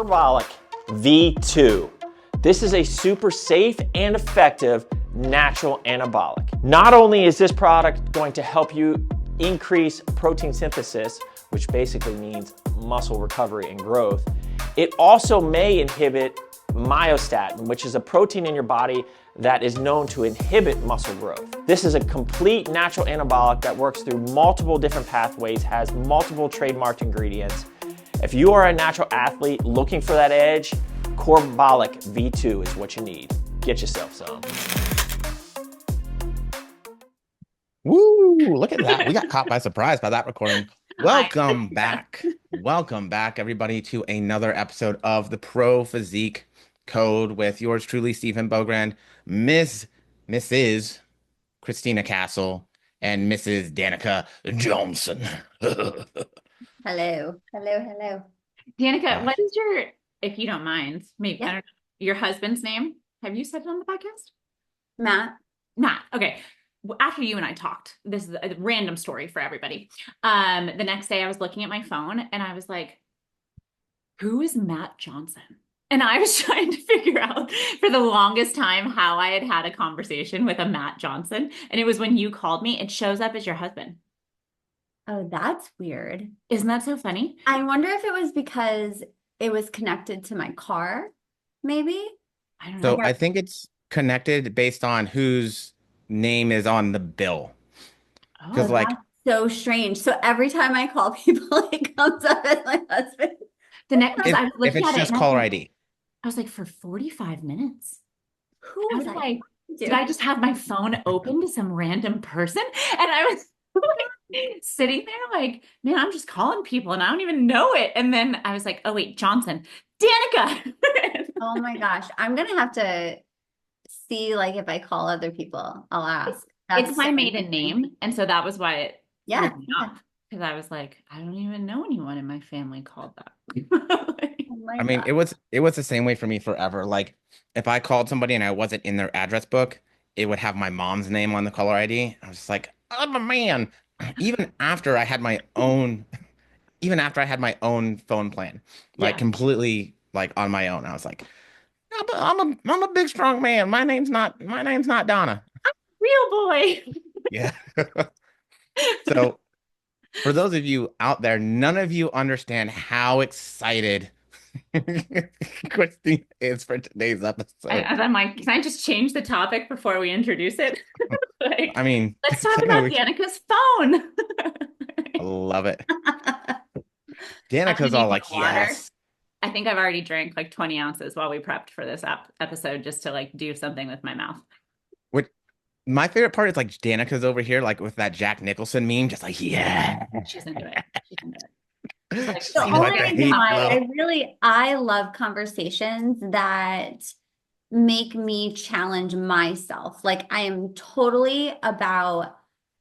Corbolic V2. This is a super safe and effective natural anabolic. Not only is this product going to help you increase protein synthesis, which basically means muscle recovery and growth, it also may inhibit myostatin, which is a protein in your body that is known to inhibit muscle growth. This is a complete natural anabolic that works through multiple different pathways, has multiple trademarked ingredients. If you are a natural athlete looking for that edge, Corbolic V2 is what you need. Get yourself some. Woo, look at that. We got caught by surprise by that recording. Welcome back. Welcome back, everybody, to another episode of the Pro Physique Code with yours truly, Stephen Bogrand, Mrs. Christina Castle, and Mrs. Danica Johnson. Hello. Danica, what is your, if you don't mind, maybe, I don't know, your husband's name? Have you said it on the podcast? Matt. Okay. After you and I talked, this is a random story for everybody. The next day I was looking at my phone and I was like, who is Matt Johnson? And I was trying to figure out for the longest time how I had had a conversation with a Matt Johnson. And it was when you called me, it shows up as your husband. Oh, that's weird. Isn't that so funny? I wonder if it was because it was connected to my car, maybe? I don't know. So I think it's connected based on whose name is on the bill. Because Oh, that's so strange. So every time I call people, it comes up as my husband. The next if, I was looking if it's at just it, caller ID. I was like, for 45 minutes? Who I was was I? like, did I just have my phone open to some random person? And I was like, sitting there like, man, I'm just calling people and I don't even know it. And then I was like, oh wait, Johnson, Danica. Oh my gosh. I'm going to have to see like if I call other people, I'll ask. It's my maiden name. And so that was why it Yeah. because I was like, I don't even know anyone in my family called that. I mean, it was the same way for me forever. Like if I called somebody and I wasn't in their address book, it would have my mom's name on the caller ID. I was just like, I'm a man. Even after I had my own phone plan, like completely like on my own, I was like, I'm a big strong man. My name's not Donna. Real boy. Yeah. So for those of you out there, none of you understand how excited Christine is for today's episode. I'm like, can I just change the topic before we introduce it? Like, I mean, let's talk about Danica's phone. I love it. Danica's all like, yes. I think I've already drank like 20 ounces while we prepped for this episode just to like do something with my mouth. My favorite part is like Danica's over here, like with that Jack Nicholson meme, just like, yeah. She's into it. I love conversations that make me challenge myself. Like I am totally about,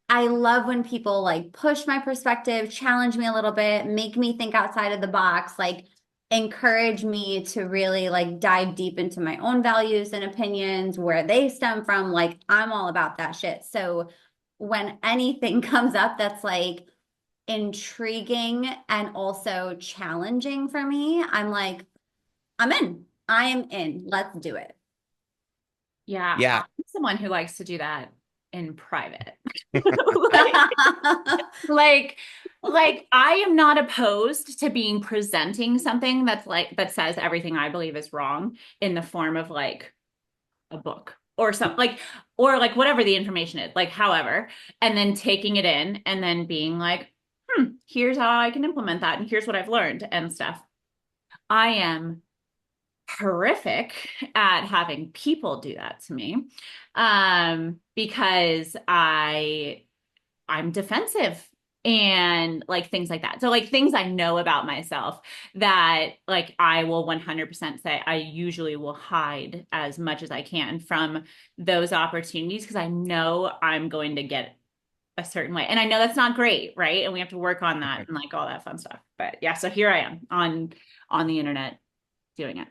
I love when people like push my perspective, challenge me a little bit, make me think outside of the box, like encourage me to really like dive deep into my own values and opinions, where they stem from. Like I'm all about that shit. So when anything comes up that's like intriguing and also challenging for me, I'm like, I am in. Let's do it. Yeah. I'm someone who likes to do that in private. like I am not opposed to being presenting something that's like that says everything I believe is wrong in the form of like a book or something, like or like whatever the information is, like however, and then taking it in and then being like, here's how I can implement that and here's what I've learned and stuff. I am horrific at having people do that to me because I'm defensive and like things like that. So like things I know about myself that like I will 100% say I usually will hide as much as I can from those opportunities because I know I'm going to get a certain way. And I know that's not great, right? And we have to work on that and like all that fun stuff. But yeah, so here I am on the internet doing it.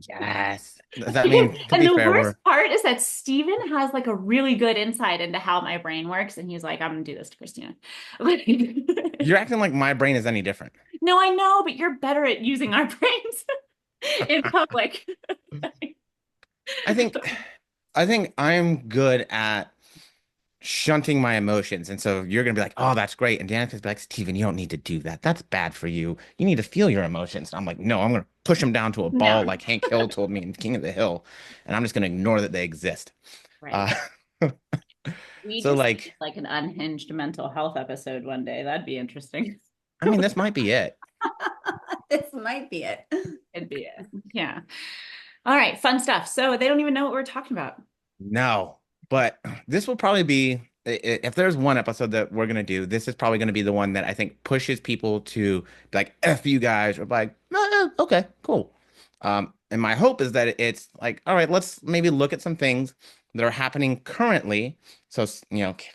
Yes. Does that mean, and the worst part is that Steven has like a really good insight into how my brain works. And he's like, I'm gonna do this to Christina. You're acting like my brain is any different. No, I know, but you're better at using our brains in public. I think I'm good at shunting my emotions. And so you're gonna be like, oh, that's great. And Danica's be like, Steven, you don't need to do that. That's bad for you. You need to feel your emotions. And I'm like, no, I'm gonna push them down to a ball No. like Hank Hill told me in King of the Hill. And I'm just gonna ignore that they exist. Right. Uh, We so just like, like an unhinged mental health episode one day. That'd be interesting. I mean, this might be it. This might be it. It'd be it. Yeah. All right, fun stuff. So they don't even know what we're talking about. No, but this will probably be, if there's one episode that we're gonna do, this is probably gonna be the one that I think pushes people to be like, F you guys, or like, okay, cool. And my hope is that it's like, all right, let's maybe look at some things that are happening currently. So,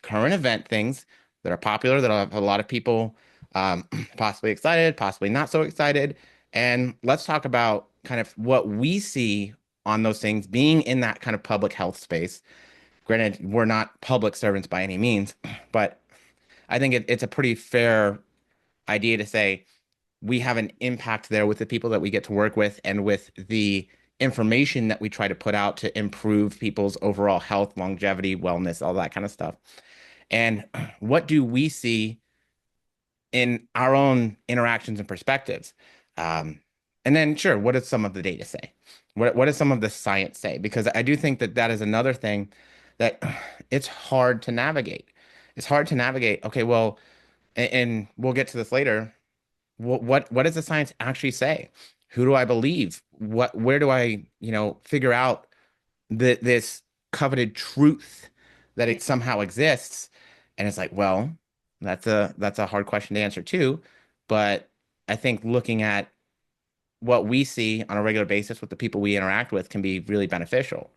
current event things that are popular, that have a lot of people possibly excited, possibly not so excited. And let's talk about kind of what we see on those things, being in that kind of public health space. Granted, we're not public servants by any means, but I think it's a pretty fair idea to say we have an impact there with the people that we get to work with and with the information that we try to put out to improve people's overall health, longevity, wellness, all that kind of stuff. And what do we see in our own interactions and perspectives? And then, sure, what does some of the data say? What does some of the science say? Because I do think that that is another thing that it's hard to navigate. It's hard to navigate. Okay, well, and we'll get to this later. What does the science actually say? Who do I believe? Where do I, figure out that this coveted truth that it somehow exists? And it's like, well, that's a hard question to answer too. But I think looking at what we see on a regular basis with the people we interact with can be really beneficial.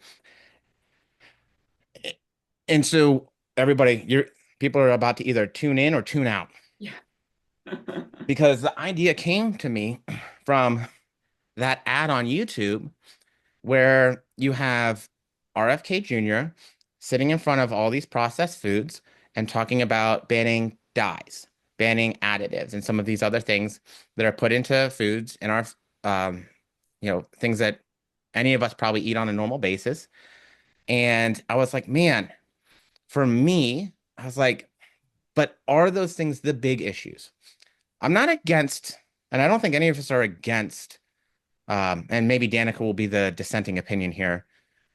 And so everybody, people are about to either tune in or tune out. Yeah. Because the idea came to me from that ad on YouTube where you have RFK Jr. sitting in front of all these processed foods and talking about banning dyes, banning additives, and some of these other things that are put into foods in our, things that any of us probably eat on a normal basis. And I was like, man, for me, I was like, but are those things the big issues? I'm not against, and I don't think any of us are against, and maybe Danica will be the dissenting opinion here,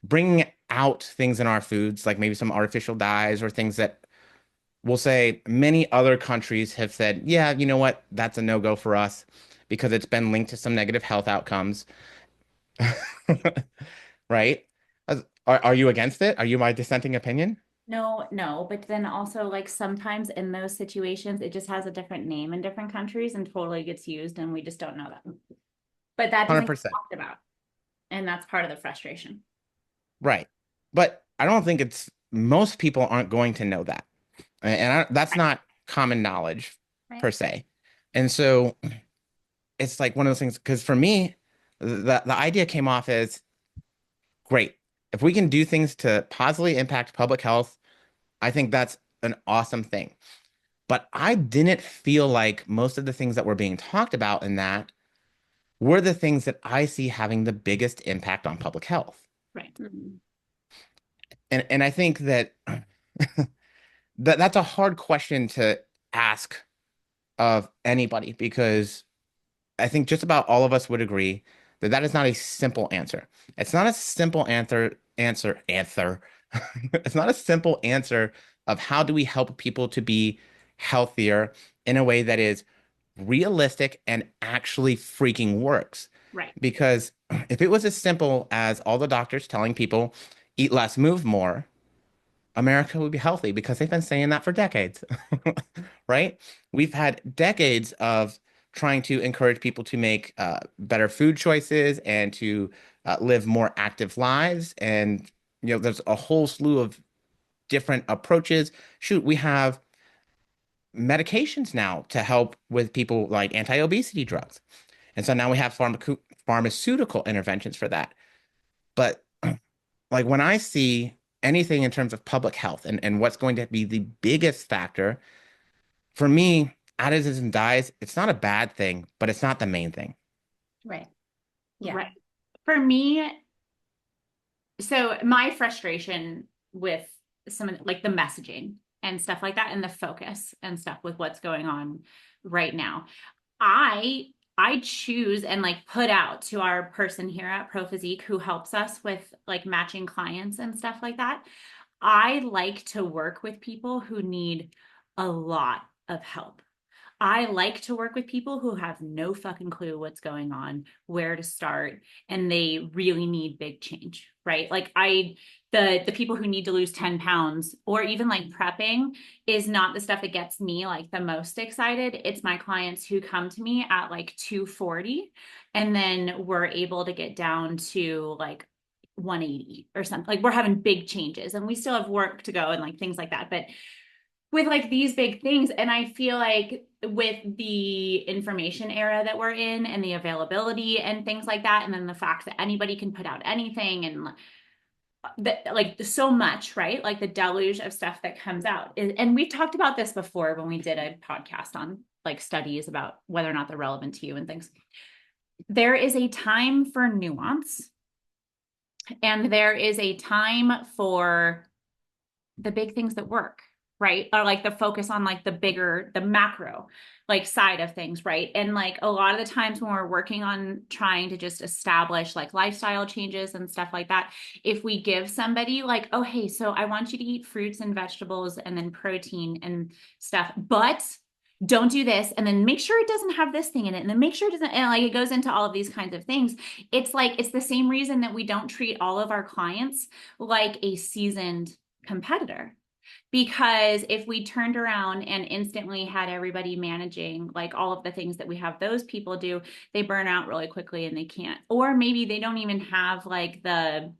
bringing out things in our foods, like maybe some artificial dyes or things that we'll say many other countries have said, yeah, you know what, that's a no-go for us because it's been linked to some negative health outcomes. Right? Are you against it? Are you my dissenting opinion? No, but then also like sometimes in those situations, it just has a different name in different countries and totally gets used and we just don't know that. But that doesn't get 100%. talked about. And that's part of the frustration. Right. But I don't think most people aren't going to know that. And that's not common knowledge per se. And so it's like one of those things, because for me, the idea came off as great. If we can do things to positively impact public health, I think that's an awesome thing. But I didn't feel like most of the things that were being talked about in that were the things that I see having the biggest impact on public health. Right. And I think that that's a hard question to ask of anybody because I think just about all of us would agree that that is not a simple answer. It's not a simple answer. It's not a simple answer of how do we help people to be healthier in a way that is realistic and actually freaking works. Right. Because if it was as simple as all the doctors telling people eat less, move more, America would be healthy because they've been saying that for decades, right? We've had decades of trying to encourage people to make better food choices and to live more active lives. And, there's a whole slew of different approaches. Shoot, we have medications now to help with people like anti-obesity drugs. And so now we have pharmaceutical interventions for that. But like when I see anything in terms of public health and what's going to be the biggest factor, for me, additives and dyes, it's not a bad thing, but it's not the main thing. Right. Yeah. Right. For me, so my frustration with some of like the messaging and stuff like that and the focus and stuff with what's going on right now. I choose and like put out to our person here at Pro Physique who helps us with like matching clients and stuff like that. I like to work with people who need a lot of help. I like to work with people who have no fucking clue what's going on, where to start, and they really need big change, right? Like the people who need to lose 10 pounds or even like prepping is not the stuff that gets me like the most excited. It's my clients who come to me at like 240 and then we're able to get down to like 180 or something. Like we're having big changes and we still have work to go and like things like that. But with like these big things, and I feel like with the information era that we're in and the availability and things like that, and then the fact that anybody can put out anything and like so much, right? Like the deluge of stuff that comes out. And we've talked about this before when we did a podcast on like studies about whether or not they're relevant to you and things. There is a time for nuance and there is a time for the big things that work, right? Or like the focus on like the bigger, the macro like side of things, right? And like a lot of the times when we're working on trying to just establish like lifestyle changes and stuff like that, if we give somebody like, oh, hey, so I want you to eat fruits and vegetables and then protein and stuff, but don't do this and then make sure it doesn't have this thing in it and then make sure it doesn't, and like it goes into all of these kinds of things. It's like it's the same reason that we don't treat all of our clients like a seasoned competitor, because if we turned around and instantly had everybody managing like all of the things that we have those people do, they burn out really quickly and they can't, or maybe they don't even have like the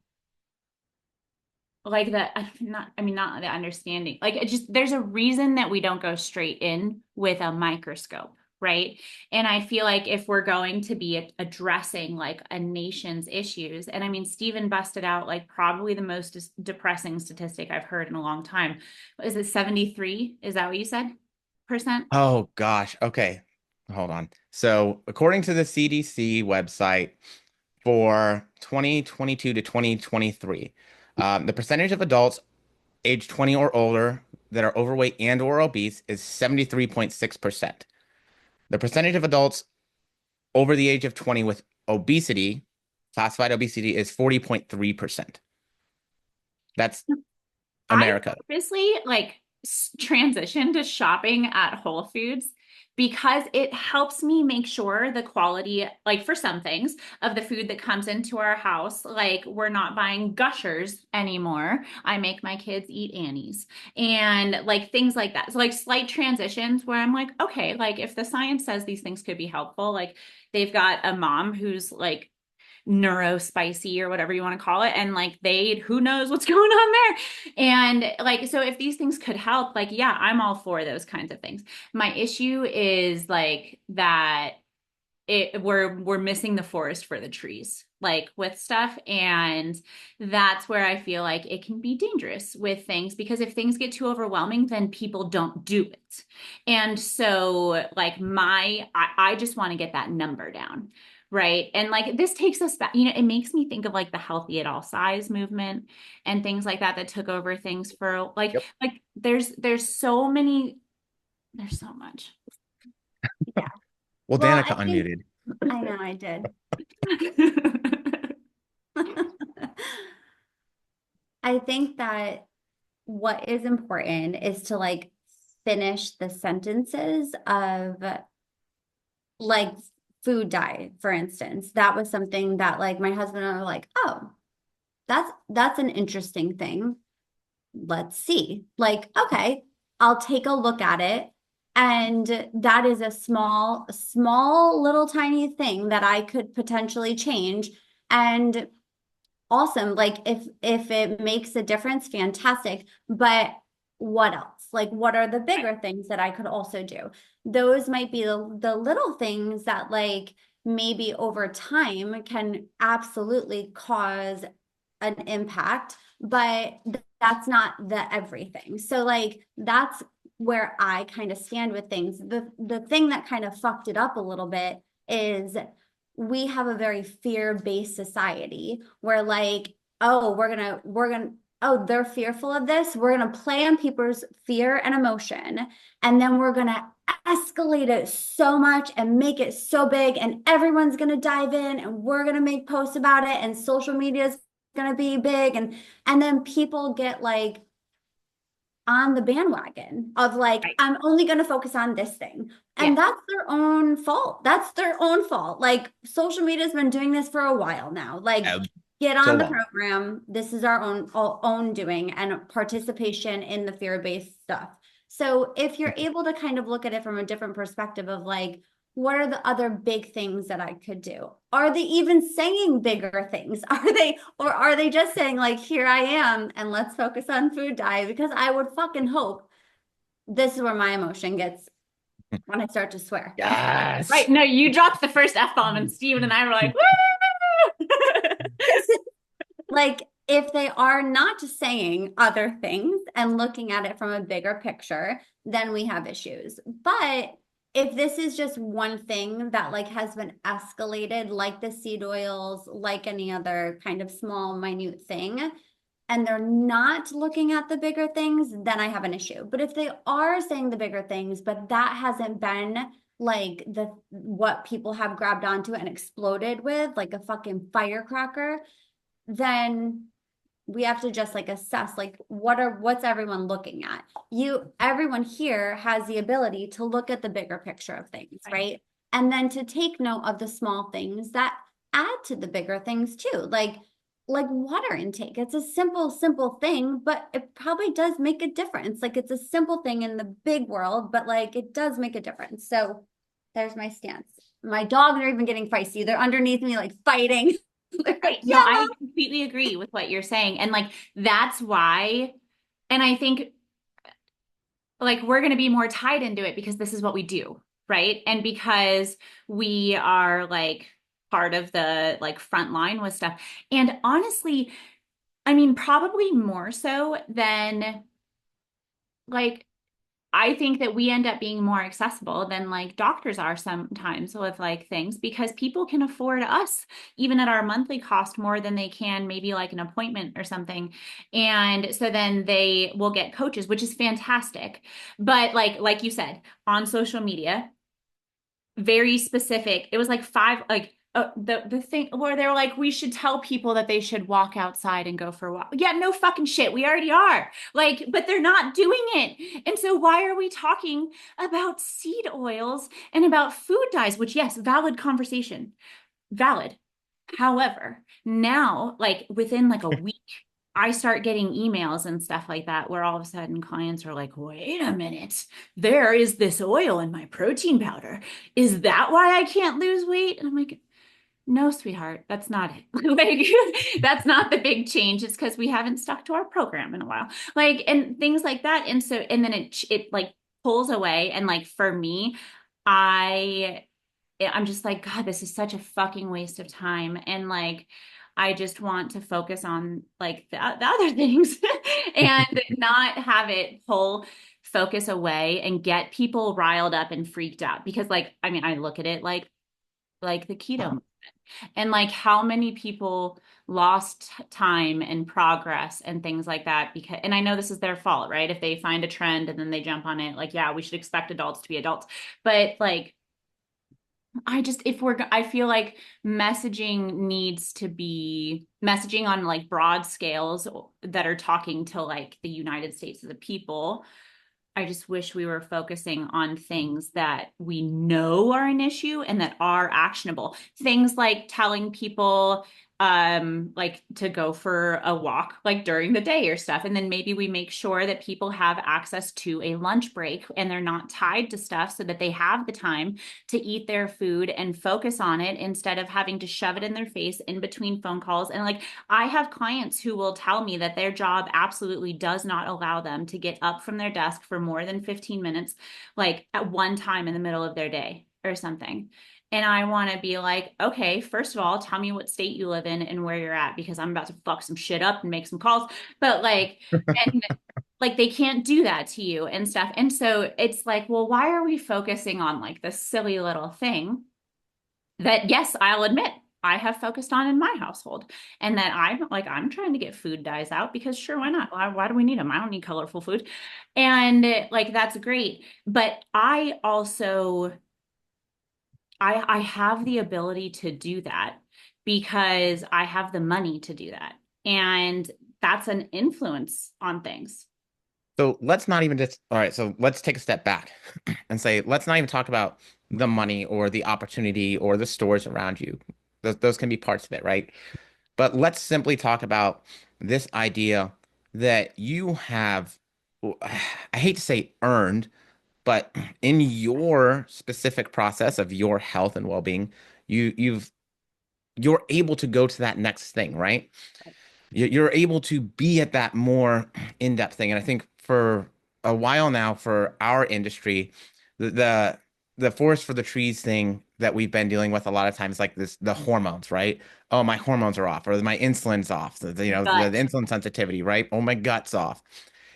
not the understanding, like it just, there's a reason that we don't go straight in with a microscope, right? And I feel like if we're going to be addressing like a nation's issues, and I mean, Stephen busted out like probably the most depressing statistic I've heard in a long time. Is it 73? Is that what you said? Percent? Oh gosh. Okay. Hold on. So according to the CDC website for 2022 to 2023, the percentage of adults age 20 or older that are overweight and or obese is 73.6%. The percentage of adults over the age of 20 with obesity, classified obesity, is 40.3%. That's America. I purposely like transition to shopping at Whole Foods because it helps me make sure the quality, like for some things of the food that comes into our house, like we're not buying Gushers anymore. I make my kids eat Annie's and like things like that. So like slight transitions where I'm like, okay, like if the science says these things could be helpful, like they've got a mom who's like neurospicy or whatever you want to call it, and like who knows what's going on there, and like so if these things could help, like yeah, I'm all for those kinds of things. My issue is like that we're missing the forest for the trees like with stuff, and that's where I feel like it can be dangerous with things, because if things get too overwhelming then people don't do it. And so like I just want to get that number down, right? And like this takes us back, it makes me think of like the healthy at all size movement and things like that took over things for like Yep. like there's so much. Yeah. Well, Well, Danica unmuted. I know I did. I think that what is important is to like finish the sentences of like food dye, for instance. That was something that like my husband and I were like, oh, that's an interesting thing. Let's see. Like, okay, I'll take a look at it. And that is a small little tiny thing that I could potentially change. And awesome. Like if it makes a difference, fantastic. But what else? Like what are the bigger things that I could also do? Those might be the little things that like maybe over time can absolutely cause an impact, but that's not the everything. So like that's where I kind of stand with things. The thing that kind of fucked it up a little bit is we have a very fear-based society where like, oh, oh, they're fearful of this. We're gonna play on people's fear and emotion, and then we're gonna escalate it so much and make it so big, and everyone's gonna dive in, and we're gonna make posts about it, and social media is gonna be big, and then people get like on the bandwagon of like, Right. I'm only going to focus on this thing. And Yeah. that's their own fault. That's their own fault. Like social media has been doing this for a while now. Like get So on the long. program. This is our own doing and participation in the fear-based stuff. So if you're able to kind of look at it from a different perspective of like, what are the other big things that I could do? Are they even saying bigger things? Or are they just saying like, here I am and let's focus on food diet? Because I would fucking hope this is where my emotion gets when I start to swear. Yes. Right. No, you dropped the first F-bomb and Steven and I were like, woo! Like if they are not just saying other things and looking at it from a bigger picture, then we have issues. But if this is just one thing that like has been escalated, like the seed oils, like any other kind of small, minute thing, and they're not looking at the bigger things, then I have an issue. But if they are saying the bigger things, but that hasn't been like what people have grabbed onto and exploded with, like a fucking firecracker, then we have to just like assess like what's everyone looking at. Everyone here has the ability to look at the bigger picture of things, right? And then to take note of the small things that add to the bigger things too, like water intake. It's a simple thing, but it probably does make a difference. Like it's a simple thing in the big world, but like it does make a difference. So there's my stance. My dogs are even getting feisty. They're underneath me like fighting. Right. No, I completely agree with what you're saying. And like, that's why, and I think like we're going to be more tied into it because this is what we do. Right. And because we are like part of the like front line with stuff. And honestly, I mean, probably more so than like, I think that we end up being more accessible than like doctors are sometimes with like things because people can afford us even at our monthly cost more than they can maybe like an appointment or something. And so then they will get coaches, which is fantastic. But like you said, on social media, very specific. It was like the thing where they were like, we should tell people that they should walk outside and go for a walk. Yeah, no fucking shit. We already are. Like, but they're not doing it. And so why are we talking about seed oils and about food dyes, which yes, valid conversation. Valid. However, now, like within like a week, I start getting emails and stuff like that where all of a sudden clients are like, wait a minute, there is this oil in my protein powder. Is that why I can't lose weight? And I'm like, no, sweetheart, that's not it. Like, that's not the big change. It's because we haven't stuck to our program in a while. Like, and things like that. And so, and then it like pulls away. And like for me, I'm just like, God, this is such a fucking waste of time. And like, I just want to focus on like the other things and not have it pull focus away and get people riled up and freaked out. Because like, I mean, I look at it like the keto movement and like how many people lost time and progress and things like that because, and I know this is their fault, right? If they find a trend and then they jump on it, like, yeah, we should expect adults to be adults. But like, I feel like messaging needs to be messaging on like broad scales that are talking to like the United States of the people. I just wish we were focusing on things that we know are an issue and that are actionable. Things like telling people like to go for a walk like during the day or stuff. And then maybe we make sure that people have access to a lunch break and they're not tied to stuff so that they have the time to eat their food and focus on it instead of having to shove it in their face in between phone calls. And like I have clients who will tell me that their job absolutely does not allow them to get up from their desk for more than 15 minutes, like at one time in the middle of their day or something. And I want to be like, okay, first of all, tell me what state you live in and where you're at, because I'm about to fuck some shit up and make some calls. But like, and like they can't do that to you and stuff. And so it's like, well, why are we focusing on like this silly little thing that, yes, I'll admit I have focused on in my household, and that I'm trying to get food dyes out because sure, why not? Why do we need them? I don't need colorful food. And like, that's great. But I also, I have the ability to do that because I have the money to do that. And that's an influence on things. So let's not even just, all right, so let's take a step back and say, let's not even talk about the money or the opportunity or the stores around you. Those can be parts of it, right? But let's simply talk about this idea that you have, I hate to say earned, but in your specific process of your health and well-being, you're able to go to that next thing, right? You're able to be at that more in-depth thing. And I think for a while now, for our industry, the forest for the trees thing that we've been dealing with a lot of times, like the hormones, right? Oh, my hormones are off, or my insulin's off, the But insulin sensitivity, right? Oh, my gut's off.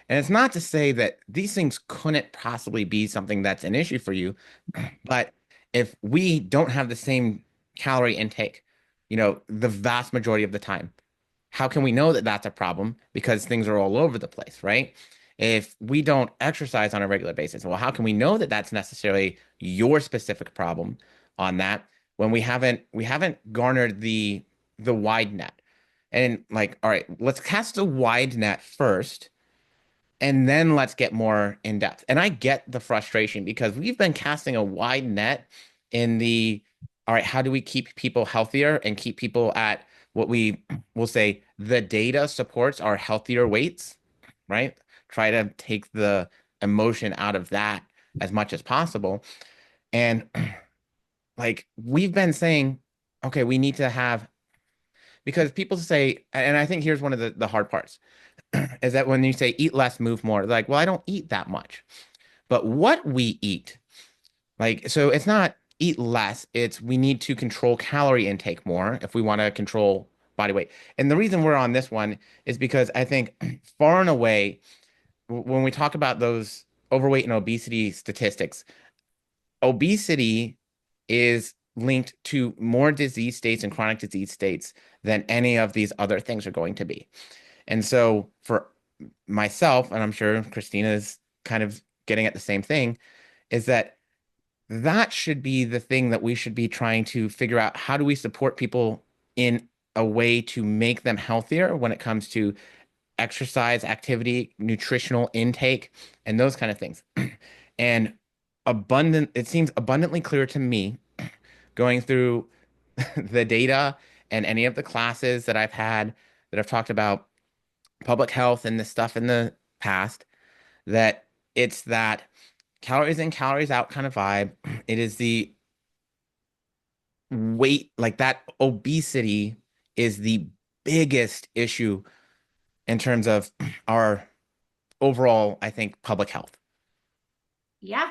And it's not to say that these things couldn't possibly be something that's an issue for you, but if we don't have the same calorie intake, the vast majority of the time, how can we know that that's a problem? Because things are all over the place, right? If we don't exercise on a regular basis, well, how can we know that that's necessarily your specific problem on that when we haven't garnered the wide net? And like, all right, let's cast a wide net first and then let's get more in depth. And I get the frustration because we've been casting a wide net in all right, how do we keep people healthier and keep people at what we will say the data supports our healthier weights, right? Try to take the emotion out of that as much as possible. And like we've been saying, okay, we need to have, because people say, and I think here's one of the hard parts is that when you say eat less, move more, they're like, well, I don't eat that much. But what we eat, like, so it's not eat less, it's we need to control calorie intake more if we want to control body weight. And the reason we're on this one is because I think far and away, when we talk about those overweight and obesity statistics, obesity is linked to more disease states and chronic disease states than any of these other things are going to be. And so for myself, and I'm sure Christina's kind of getting at the same thing, is that should be the thing that we should be trying to figure out. How do we support people in a way to make them healthier when it comes to exercise, activity, nutritional intake, and those kind of things? And it seems abundantly clear to me going through the data and any of the classes that I've had that have talked about public health and this stuff in the past, that it's that calories in, calories out kind of vibe. It is the weight, like that obesity is the biggest issue in terms of our overall, I think, public health. yeah,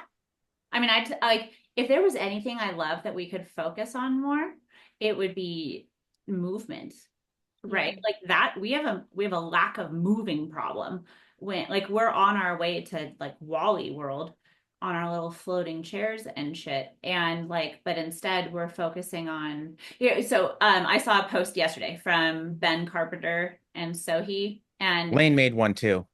I mean, like if there was anything I love that we could focus on more, it would be movement, right? Like that we have a lack of moving problem when like we're on our way to like Wally World on our little floating chairs and shit, and like but instead we're focusing on so I saw a post yesterday from Ben Carpenter and Sohi, and Lane made one too.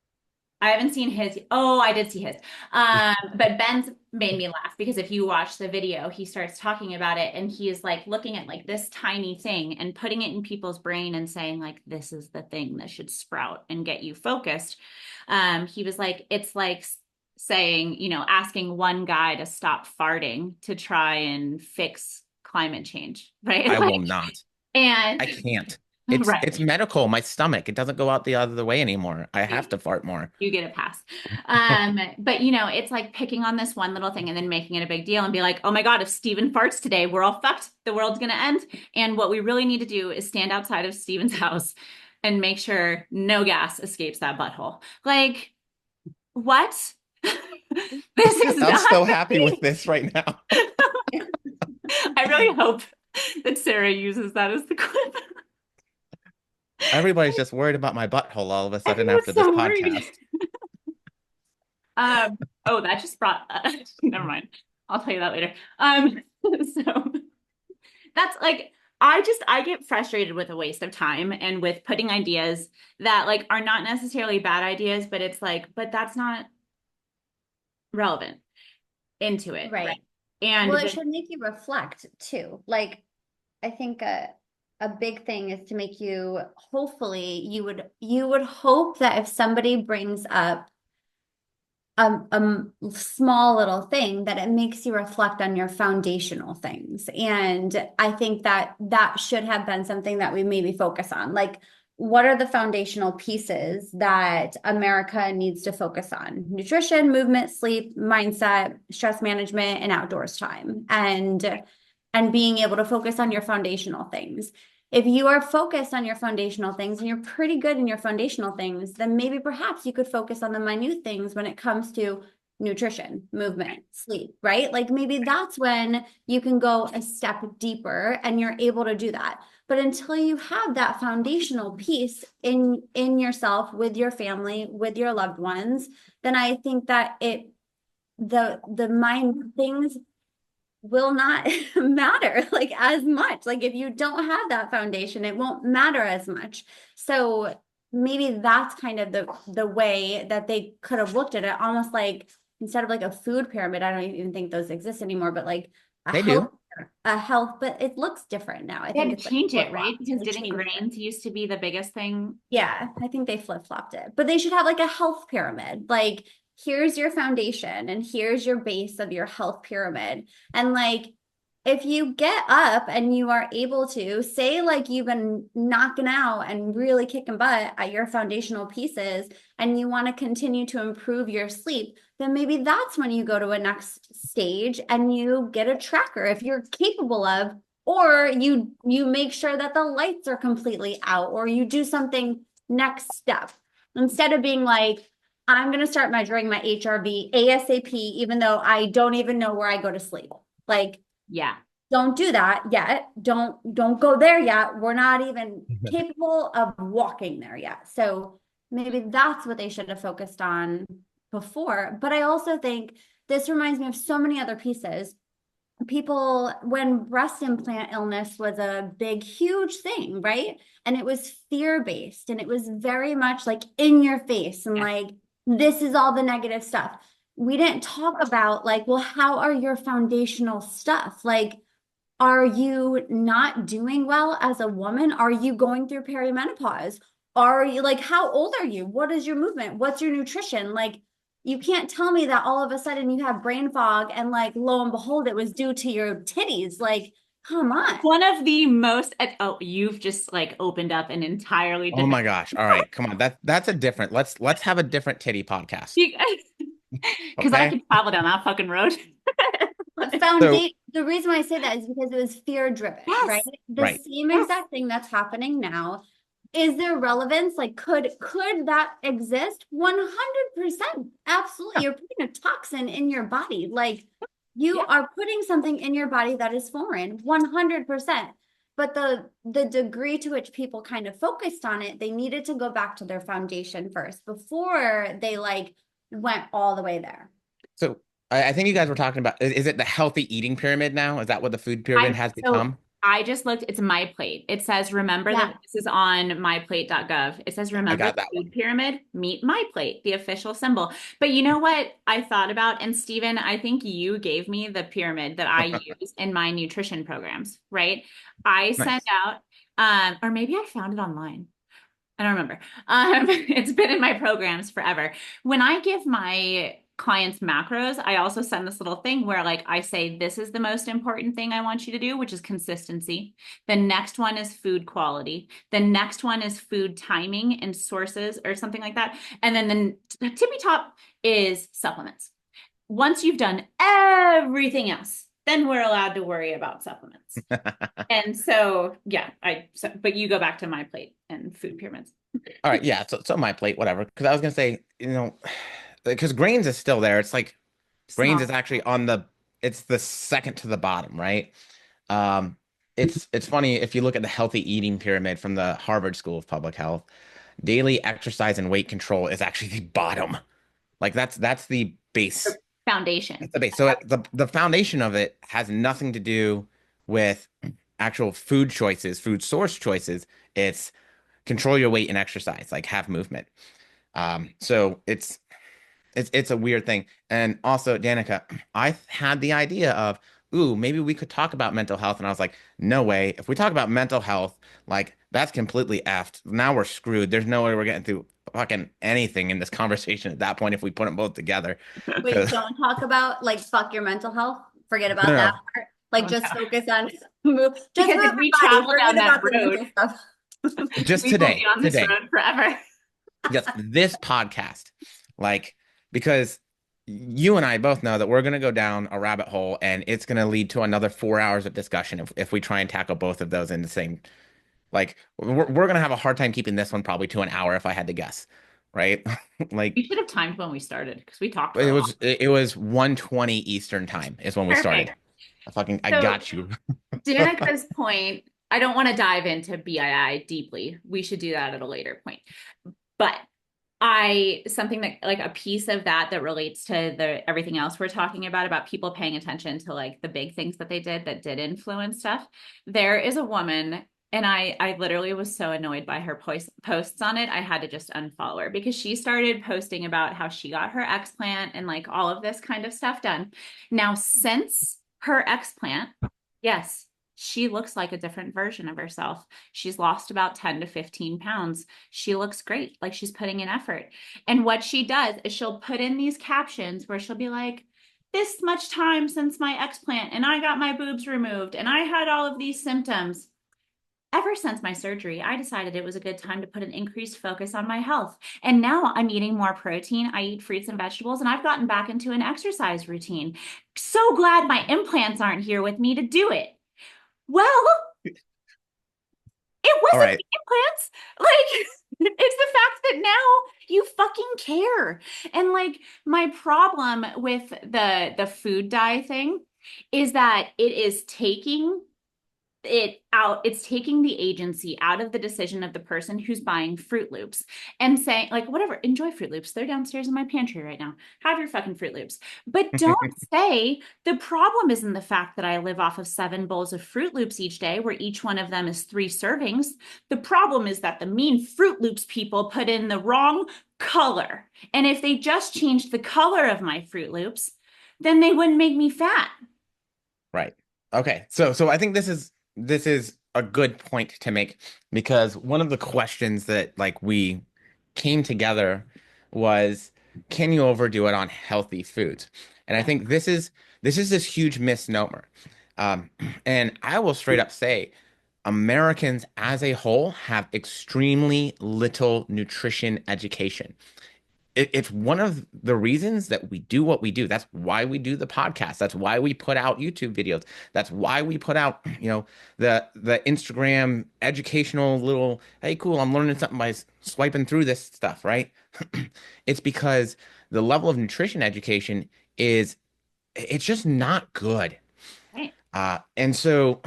I haven't seen his. Oh, I did see his. But Ben's made me laugh because if you watch the video, he starts talking about it and he is like looking at like this tiny thing and putting it in people's brain and saying like, this is the thing that should sprout and get you focused. He was like, it's like saying, asking one guy to stop farting to try and fix climate change, right? I Like, will not. and I can't. right. It's medical. My stomach, it doesn't go out the other way anymore. I have to fart more. You get a pass. But it's like picking on this one little thing and then making it a big deal and be like, oh my God, if Steven farts today, we're all fucked. The world's going to end. And what we really need to do is stand outside of Steven's house and make sure no gas escapes that butthole. Like, what? This is I'm not so happy with this right now. I really hope that Sarah uses that as the clip. Everybody's just worried about my butthole all of a sudden Everyone's after this so podcast. worried. Oh, that just brought, never mind. I'll tell you that later. So that's like, I get frustrated with a waste of time and with putting ideas that like are not necessarily bad ideas, but it's like, but that's not relevant into it. Right. And Well, it should make you reflect too. Like, I think a big thing is to make you, hopefully, you would hope that if somebody brings up a small little thing, that it makes you reflect on your foundational things. And I think that that should have been something that we maybe focus on. Like, what are the foundational pieces that America needs to focus on? Nutrition, movement, sleep, mindset, stress management, and outdoors time. And being able to focus on your foundational things. If you are focused on your foundational things and you're pretty good in your foundational things, then maybe perhaps you could focus on the minute things when it comes to nutrition, movement, sleep, right? Like maybe that's when you can go a step deeper and you're able to do that. But until you have that foundational piece in yourself, with your family, with your loved ones, then I think that the mind things will not matter like as much. Like if you don't have that foundation, it won't matter as much. So maybe that's kind of the way that they could have looked at it, almost like instead of like a food pyramid. I don't even think those exist anymore, but like a They health do. a health, but it looks different now. I they think had it's to like change it, flip-flop. right? Because They didn't changed it. grains used to be the biggest thing? Yeah, I think they flip-flopped it. But they should have like a health pyramid. Like, here's your foundation and here's your base of your health pyramid. And like, if you get up and you are able to say, like, you've been knocking out and really kicking butt at your foundational pieces, and you want to continue to improve your sleep, then maybe that's when you go to a next stage and you get a tracker if you're capable of, or you make sure that the lights are completely out, or you do something next step instead of being like, I'm going to start measuring my HRV ASAP, even though I don't even know where I go to sleep. Like, Yeah. don't do that yet. Don't go there yet. We're not even capable of walking there yet. So maybe that's what they should have focused on before. But I also think this reminds me of so many other pieces. People, when breast implant illness was a big huge thing, right? And it was fear-based, and it was very much like in your face, and like, this is all the negative stuff. We didn't talk about like, well, how are your foundational stuff? Like, are you not doing well as a woman? Are you going through perimenopause? Are you like, how old are you? What is your movement? What's your nutrition? Like, you can't tell me that all of a sudden you have brain fog and like, lo and behold, it was due to your titties. Like, come on. One of the most, oh, you've just like opened up an entirely Oh my different. gosh. All right, come on. That's a different. Let's have a different titty podcast. Because I Okay. could travel down that fucking road. So The reason why I say that is because it was fear driven, Yes. right? The right. same exact thing that's happening now. Is there relevance? Like, could that exist? 100%. Absolutely. You're putting a toxin in your body. Like, you are putting something in your body that is foreign, 100%. But the degree to which people kind of focused on it, they needed to go back to their foundation first before they like went all the way there. So I think you guys were talking about, is it the healthy eating pyramid now? Is that what the food pyramid has So become? I just looked, it's My Plate. It says, remember Yeah. that this is on myplate.gov. It says, I remember got the that one. food pyramid, meet My Plate, the official symbol. But you know what I thought about? And Stephen, I think you gave me the pyramid that I use in my nutrition programs, right? I sent Nice. out, or maybe I found it online. I don't remember. It's been in my programs forever. When I give my clients macros, I also send this little thing where like I say, this is the most important thing I want you to do, which is consistency. The next one is food quality. The next one is food timing and sources or something like that. And then the tippy top is supplements. Once you've done everything else, then we're allowed to worry about supplements. And so, yeah, but you go back to My Plate and food pyramids. All right, yeah. So my plate, whatever. Because I was gonna say, because grains is still there. It's like grains is Small. actually on it's the second to the bottom, right? Um, it's funny if you look at the healthy eating pyramid from the Harvard School of Public Health, daily exercise and weight control is actually the bottom. Like that's the base. Foundation. That's the base. So the foundation of it has nothing to do with actual food choices, food source choices. It's control your weight and exercise, like have movement. So it's a weird thing. And also, Danica, I had the idea of, ooh, maybe we could talk about mental health. And I was like, no way. If we talk about mental health, like that's completely effed. Now we're screwed. There's no way we're getting through fucking anything in this conversation at that point if we put them both together. Wait, Because don't talk about like fuck your mental health. Forget no, about that no, part. Like Oh, just no. focus on move. Just Because move if your we body. travel Forget down that about the road, mental stuff. just we will be on this today. road forever. Yes, this podcast, like, because you and I both know that we're going to go down a rabbit hole and it's going to lead to another 4 hours of discussion if we try and tackle both of those in the same, like, we're going to have a hard time keeping this one probably to an hour if I had to guess, right? Like, We should have timed when we started because we talked for it a while. was 1:20 Eastern time is when we started. Perfect. I So got you. Danica's point, I don't want to dive into BII deeply. We should do that at a later point. But something that like a piece of that relates to the everything else we're talking about people paying attention to like the big things that they did that did influence stuff. There is a woman, and I literally was so annoyed by her posts on it. I had to just unfollow her because she started posting about how she got her explant and like all of this kind of stuff done. Now, since her explant, yes, she looks like a different version of herself. She's lost about 10 to 15 pounds. She looks great, like she's putting in effort. And what she does is she'll put in these captions where she'll be like, this much time since my explant, and I got my boobs removed, and I had all of these symptoms. Ever since my surgery, I decided it was a good time to put an increased focus on my health. And now I'm eating more protein. I eat fruits and vegetables, and I've gotten back into an exercise routine. So glad my implants aren't here with me to do it. Well, it All wasn't right. the implants. Like, it's the fact that now you fucking care. And like my problem with the food dye thing is that it's taking the agency out of the decision of the person who's buying Fruit Loops and saying like whatever, enjoy Fruit Loops, they're downstairs in my pantry right now, have your fucking Fruit Loops, but don't say the problem isn't the fact that I live off of 7 bowls of Fruit Loops each day where each one of them is 3 servings. The problem is that the mean Fruit Loops people put in the wrong color, and if they just changed the color of my Fruit Loops, then they wouldn't make me fat. Right. Okay. So I think this is a good point to make because one of the questions that like we came together was, can you overdo it on healthy foods? And I Yeah. think this huge misnomer. Um, and I will straight up say Americans as a whole have extremely little nutrition education. It's one of the reasons that we do what we do. That's why we do the podcast. That's why we put out YouTube videos. That's why we put out, the Instagram educational little, hey, cool, I'm learning something by swiping through this stuff, right? It's because the level of nutrition education it's just not good. Right. And so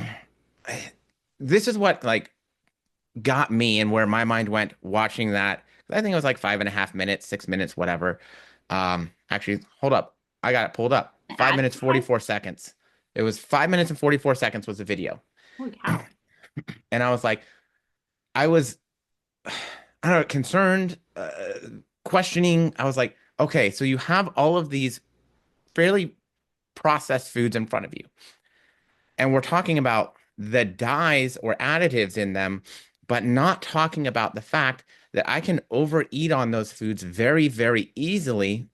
this is what like got me and where my mind went watching that. I think it was like 5.5 minutes, 6 minutes, whatever. Actually, hold up. I got it pulled up. 5 minutes, 44 seconds. It was 5 minutes and 44 seconds was the video. Holy cow. And I was like, I was, I don't know, concerned, questioning. I was like, okay, so you have all of these fairly processed foods in front of you. And we're talking about the dyes or additives in them, but not talking about the fact that I can overeat on those foods very, very easily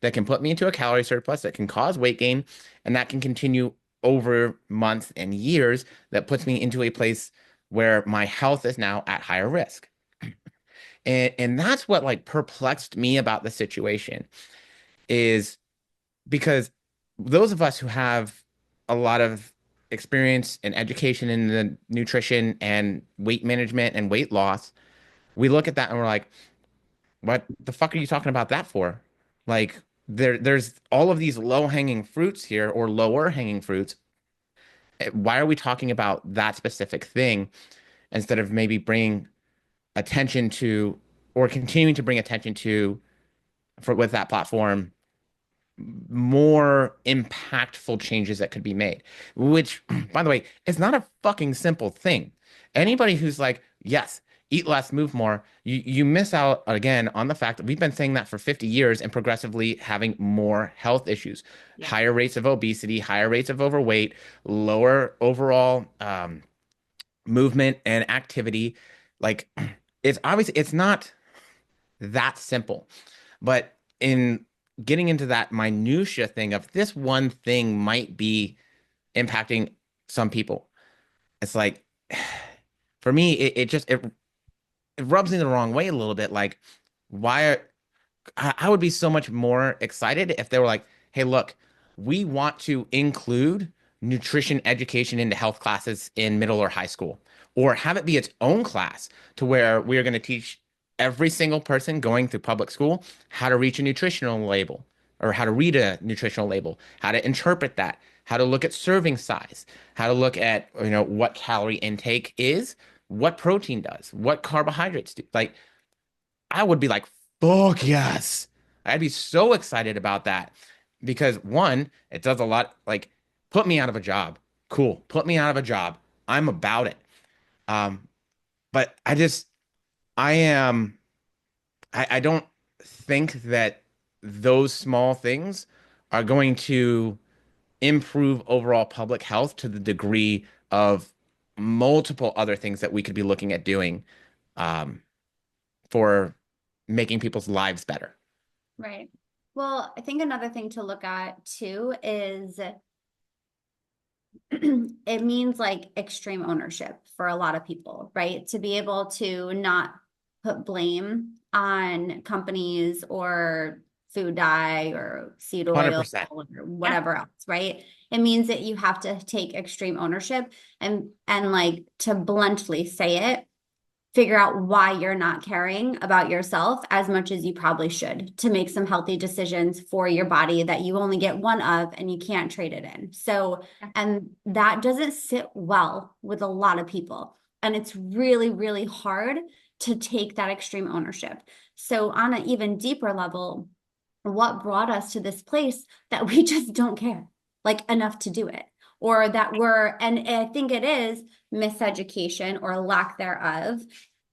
that can put me into a calorie surplus, that can cause weight gain, and that can continue over months and years that puts me into a place where my health is now at higher risk. And that's what like perplexed me about the situation is because those of us who have a lot of experience and education in the nutrition and weight management and weight loss, we look at that and we're like, what the fuck are you talking about that for? Like there's all of these low-hanging fruits here or lower hanging fruits. Why are we talking about that specific thing instead of maybe bringing attention to or continuing to bring attention to with that platform, more impactful changes that could be made, which, by the way, is not a fucking simple thing. Anybody who's like, yes, eat less, move more, you miss out again on the fact that we've been saying that for 50 years and progressively having more health issues, Yeah. higher rates of obesity, higher rates of overweight, lower overall movement and activity. Like, it's obviously it's not that simple. But in getting into that minutia thing of this one thing might be impacting some people, it's like for me, it rubs me the wrong way a little bit. Like, why are, I would be so much more excited if they were like, hey, look, we want to include nutrition education into health classes in middle or high school, or have it be its own class to where we are going to teach every single person going through public school how to reach a nutritional label or how to read a nutritional label, how to interpret that, how to look at serving size, how to look at, what calorie intake is, what protein does, what carbohydrates do. Like, I would be like, fuck yes. I'd be so excited about that because one, it does a lot, like put me out of a job. Cool. Put me out of a job. I'm about it. Um, but I am, I don't think that those small things are going to improve overall public health to the degree of multiple other things that we could be looking at doing. Um, for making people's lives better. Right. Well, I think another thing to look at too is it means like extreme ownership for a lot of people, right? To be able to not put blame on companies or food dye or seed oil 100%. or whatever else, right? It means that you have to take extreme ownership and like to bluntly say it, figure out why you're not caring about yourself as much as you probably should to make some healthy decisions for your body that you only get one of and you can't trade it in. So, and that doesn't sit well with a lot of people. And it's really, really hard to take that extreme ownership. So, on an even deeper level, what brought us to this place that we just don't care like enough to do it? Or that and I think it is miseducation or lack thereof,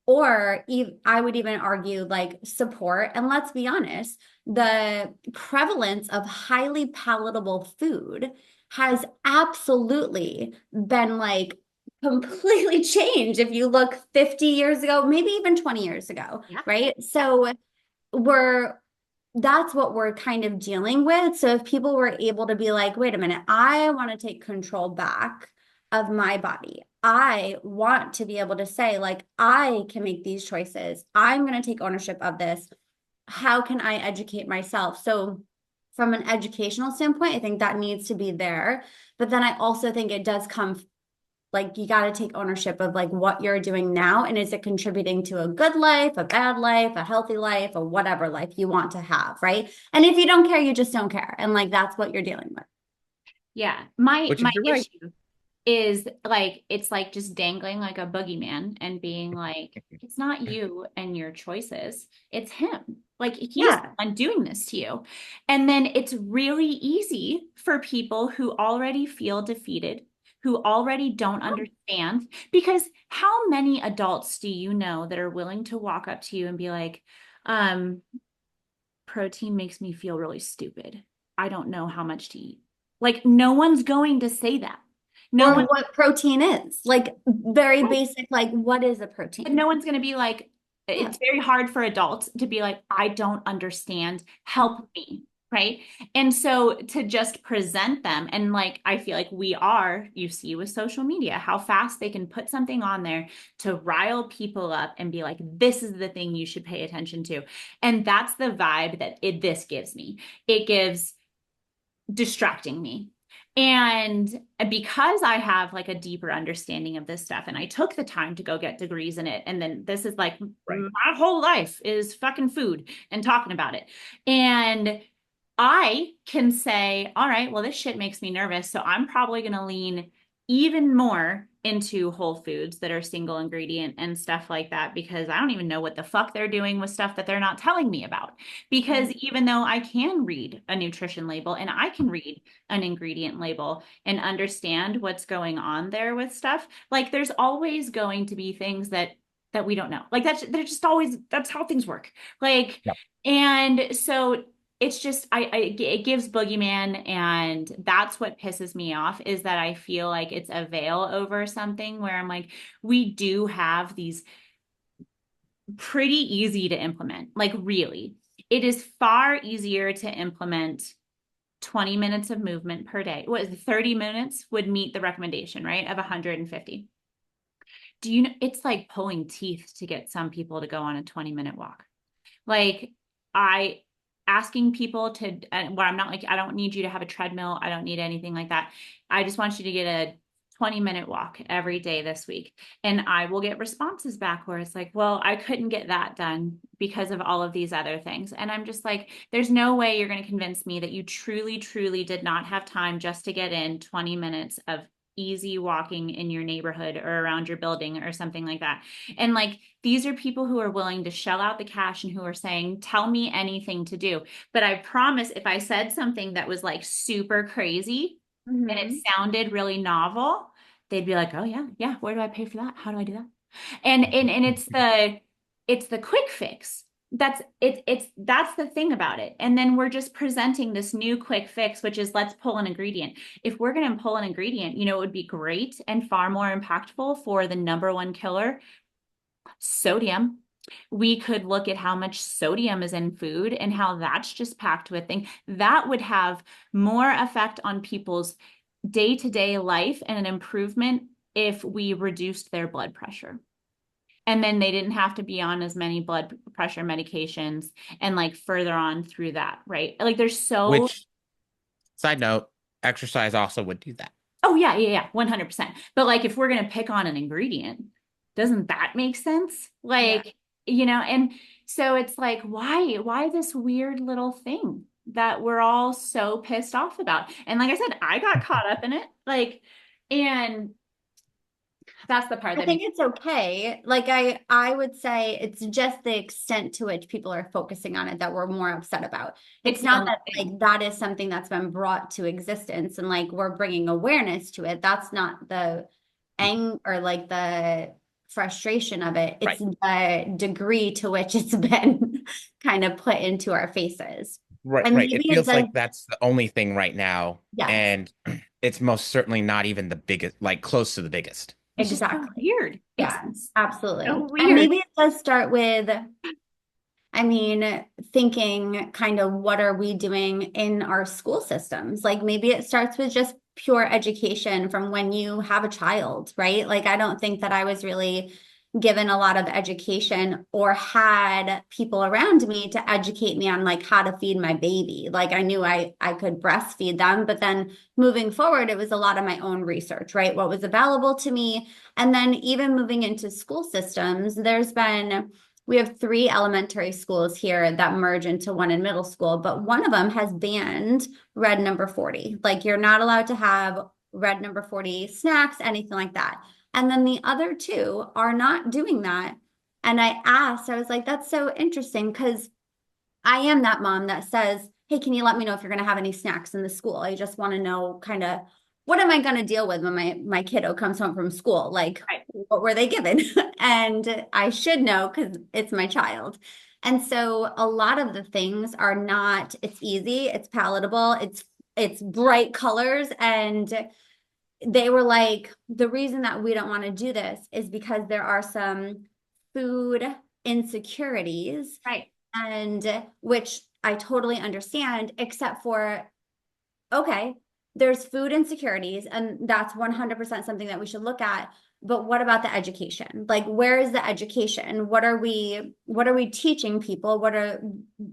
or I would even argue like support. And let's be honest, the prevalence of highly palatable food has absolutely been like completely changed if you look 50 years ago, maybe even 20 years ago, right? So that's what we're kind of dealing with. So if people were able to be like, wait a minute, I want to take control back of my body. I want to be able to say, like, I can make these choices. I'm going to take ownership of this. How can I educate myself? So from an educational standpoint, I think that needs to be there. But then I also think it does come like you got to take ownership of like what you're doing now, and is it contributing to a good life, a bad life, a healthy life, or whatever life you want to have, right? And if you don't care, you just don't care, and like that's what you're dealing with. Yeah, my Which is you're right. issue is like it's like just dangling like a boogeyman and being like, it's not you and your choices, it's him. Like he's the one doing this to you. And then it's really easy for people who already feel defeated, who already don't understand, because how many adults do you know that are willing to walk up to you and be like, protein makes me feel really stupid. I don't know how much to eat. Like no one's going to say that. No one, what protein is, like very basic, like what is a protein? no one's going to be like, it's very hard for adults to be like, I don't understand, help me. Right. And so to just present them, and like, I feel like you see with social media, how fast they can put something on there to rile people up and be like, this is the thing you should pay attention to. And that's the vibe that this gives me. It gives distracting me. And because I have like a deeper understanding of this stuff, and I took the time to go get degrees in it, and then this is like my whole life is fucking food and talking about it. And I can say, all right, well, this shit makes me nervous, so I'm probably going to lean even more into whole foods that are single ingredient and stuff like that, because I don't even know what the fuck they're doing with stuff that they're not telling me about. Because even though I can read a nutrition label and I can read an ingredient label and understand what's going on there with stuff, like there's always going to be things that we don't know. Like they're just always, that's how things work. Like, Yep. and so it's just, it gives boogeyman, and that's what pisses me off, is that I feel like it's a veil over something where I'm like, we do have these pretty easy to implement. Like really, it is far easier to implement 20 minutes of movement per day. What is it, 30 minutes would meet the recommendation, right, of 150. Do you know, it's like pulling teeth to get some people to go on a 20-minute walk. Like asking people to, where I'm not like, I don't need you to have a treadmill. I don't need anything like that. I just want you to get a 20-minute walk every day this week. And I will get responses back where it's like, well, I couldn't get that done because of all of these other things. And I'm just like, there's no way you're going to convince me that you truly, truly did not have time just to get in 20 minutes of easy walking in your neighborhood or around your building or something like that. And like, these are people who are willing to shell out the cash and who are saying, tell me anything to do. But I promise if I said something that was like super crazy and it sounded really novel, they'd be like, oh yeah, where do I pay for that? How do I do that? And it's the quick fix. That's the thing about it. And then we're just presenting this new quick fix, which is let's pull an ingredient. If we're going to pull an ingredient, you know, it would be great and far more impactful for the number one killer, sodium. We could look at how much sodium is in food and how that's just packed with things that would have more effect on people's day-to-day life and an improvement if we reduced their blood pressure. And then they didn't have to be on as many blood pressure medications and like further on through that, right? Like there's so... Which, side note, exercise also would do that. Oh yeah, 100%. But like if we're going to pick on an ingredient, doesn't that make sense? Like, you know, and so it's like, why this weird little thing that we're all so pissed off about? And like I said, I got caught up in it. Like, and that's the part I that think it's okay. Like I would say it's just the extent to which people are focusing on it that we're more upset about. It's not that like that is something that's been brought to existence and like we're bringing awareness to it. That's not the anger or like the frustration of it. It's the degree to which it's been kind of put into our faces. Right, And right. It maybe feels does- like that's the only thing right now. Yes. And it's most certainly not even the biggest, like close to the biggest. it's just so weird. Yeah, absolutely. so And weird. maybe it does start with, I mean, thinking kind of what are we doing in our school systems? Like maybe it starts with just pure education from when you have a child, right? Like I don't think that I was really given a lot of education or had people around me to educate me on like how to feed my baby. Like I knew I could breastfeed them, but then moving forward, it was a lot of my own research, right? What was available to me. And then even moving into school systems, we have 3 elementary schools here that merge into one in middle school, but one of them has banned red number 40. Like you're not allowed to have red number 40 snacks, anything like that. And then the other 2 are not doing that. And I was like, that's so interesting because I am that mom that says, hey, can you let me know if you're going to have any snacks in the school? I just want to know kind of what am I going to deal with when my kiddo comes home from school? Like, what were they given? And I should know because it's my child. And so a lot of the things are not, it's easy, it's palatable, it's bright colors. And they were like, the reason that we don't want to do this is because there are some food insecurities. Right. And which I totally understand, except for, okay, there's food insecurities, and that's 100% something that we should look at. But what about the education? Like, where is the education? What are we teaching people?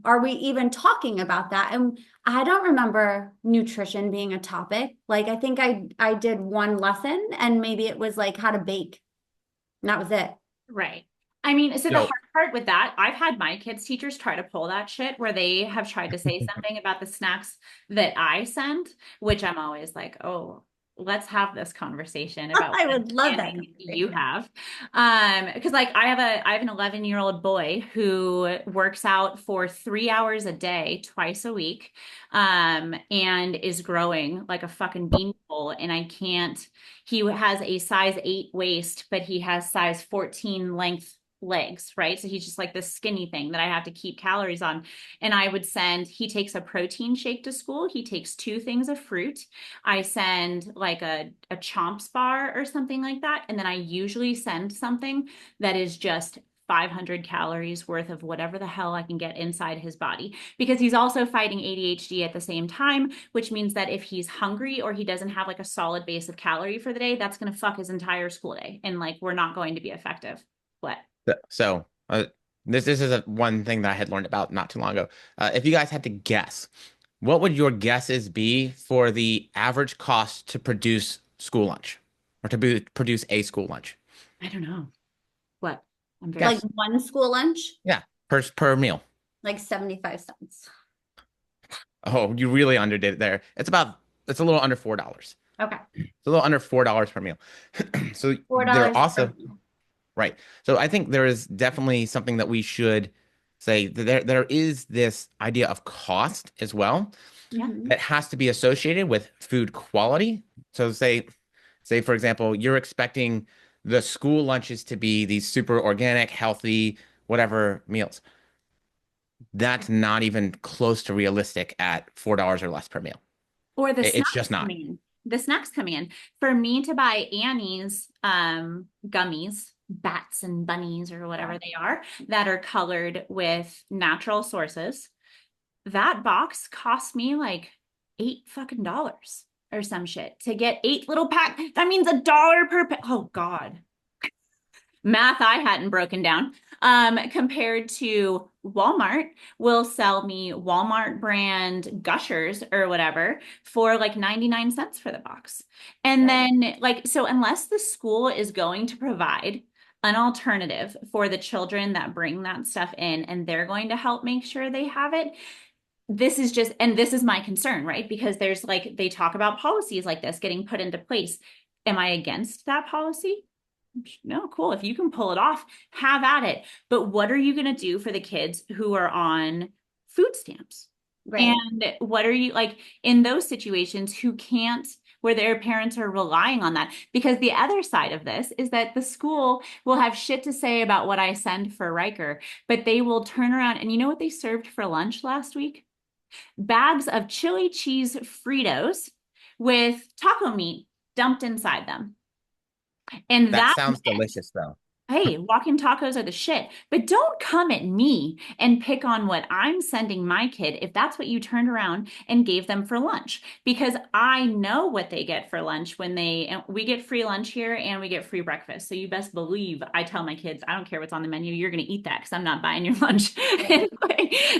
Are we even talking about that? And I don't remember nutrition being a topic. Like, I think I did one lesson and maybe it was like how to bake. And that was it. Right. I mean, so the hard part with that, I've had my kids' teachers try to pull that shit where they have tried to say something about the snacks that I send, which I'm always like, oh, let's have this conversation about I would love that understanding you have. Because like I have an 11-year-old boy who works out for 3 hours a day, twice a week, and is growing like a fucking beanpole. And he has a size 8 waist, but he has size 14 length legs, right? So he's just like this skinny thing that I have to keep calories on. And he takes a protein shake to school. He takes 2 things of fruit. I send like a chomps bar or something like that. And then I usually send something that is just 500 calories worth of whatever the hell I can get inside his body, because he's also fighting ADHD at the same time, which means that if he's hungry or he doesn't have like a solid base of calorie for the day, that's going to fuck his entire school day. And like, we're not going to be effective. What? So this is one thing that I had learned about not too long ago. If you guys had to guess, what would your guesses be for the average cost to produce school lunch or to produce a school lunch? I don't know. What? I'm very Like one school lunch, Yeah, per meal. like 75 cents. Oh, you really underdid it there. It's a little under $4. Okay. It's a little under $4 per meal. So $4 there also per meal. right. So I think there is definitely something that we should say that there is this idea of cost as well Mhm. that has to be associated with food quality. So say for example, you're expecting the school lunches to be these super organic, healthy, whatever meals. That's not even close to realistic at $4 or less per meal. Or the It's snacks just not. coming in. The snacks coming in. For me to buy Annie's gummies, bats and bunnies or whatever they are, that are colored with natural sources, that box cost me like $8 fucking or some shit to get 8 little pack. That means $1 per pack. Oh God. Math I hadn't broken down. Compared to Walmart will sell me Walmart brand Gushers or whatever for like 99 cents for the box. And then like, so unless the school is going to provide an alternative for the children that bring that stuff in and they're going to help make sure they have it, this is my concern, right? Because there's like, they talk about policies like this getting put into place. Am I against that policy? No, cool. If you can pull it off, have at it. But what are you going to do for the kids who are on food stamps? Right. And what are you like in those situations who can't, where their parents are relying on that? Because the other side of this is that the school will have shit to say about what I send for Riker, but they will turn around and you know what they served for lunch last week? Bags of chili cheese Fritos with taco meat dumped inside them. And That sounds delicious though. hey, walk-in tacos are the shit, but don't come at me and pick on what I'm sending my kid if that's what you turned around and gave them for lunch, because I know what they get for lunch we get free lunch here and we get free breakfast. So you best believe I tell my kids, I don't care what's on the menu, you're going to eat that because I'm not buying your lunch.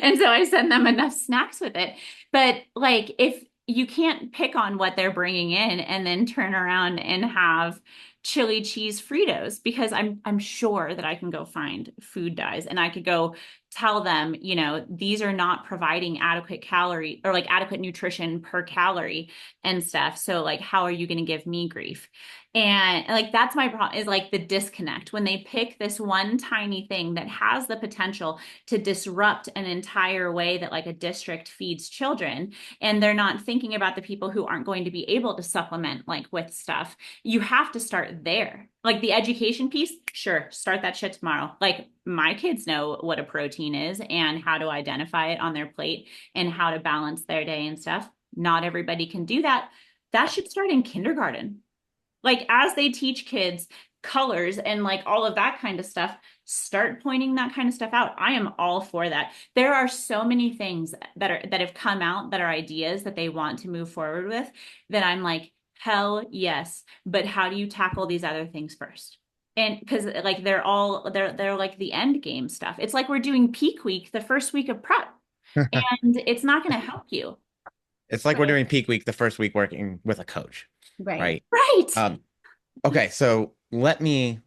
And so I send them enough snacks with it. But like, if you can't pick on what they're bringing in and then turn around and have chili cheese Fritos, because I'm sure that I can go find food dyes and I could go tell them, you know, these are not providing adequate calorie or like adequate nutrition per calorie and stuff. So like, how are you going to give me grief? And like, that's my problem, is like the disconnect when they pick this one tiny thing that has the potential to disrupt an entire way that like a district feeds children. And they're not thinking about the people who aren't going to be able to supplement like with stuff. You have to start there. Like the education piece, sure, start that shit tomorrow. Like my kids know what a protein is and how to identify it on their plate and how to balance their day and stuff. Not everybody can do that. That should start in kindergarten. Like as they teach kids colors and like all of that kind of stuff, start pointing that kind of stuff out. I am all for that. There are so many things that have come out that are ideas that they want to move forward with that I'm like, hell yes. But how do you tackle these other things first? And because like they're like the end game stuff. It's like we're doing peak week the first week of prep, and it's not going to help you. It's like we're doing peak week the first week working with a coach. Right. Right. Okay, so I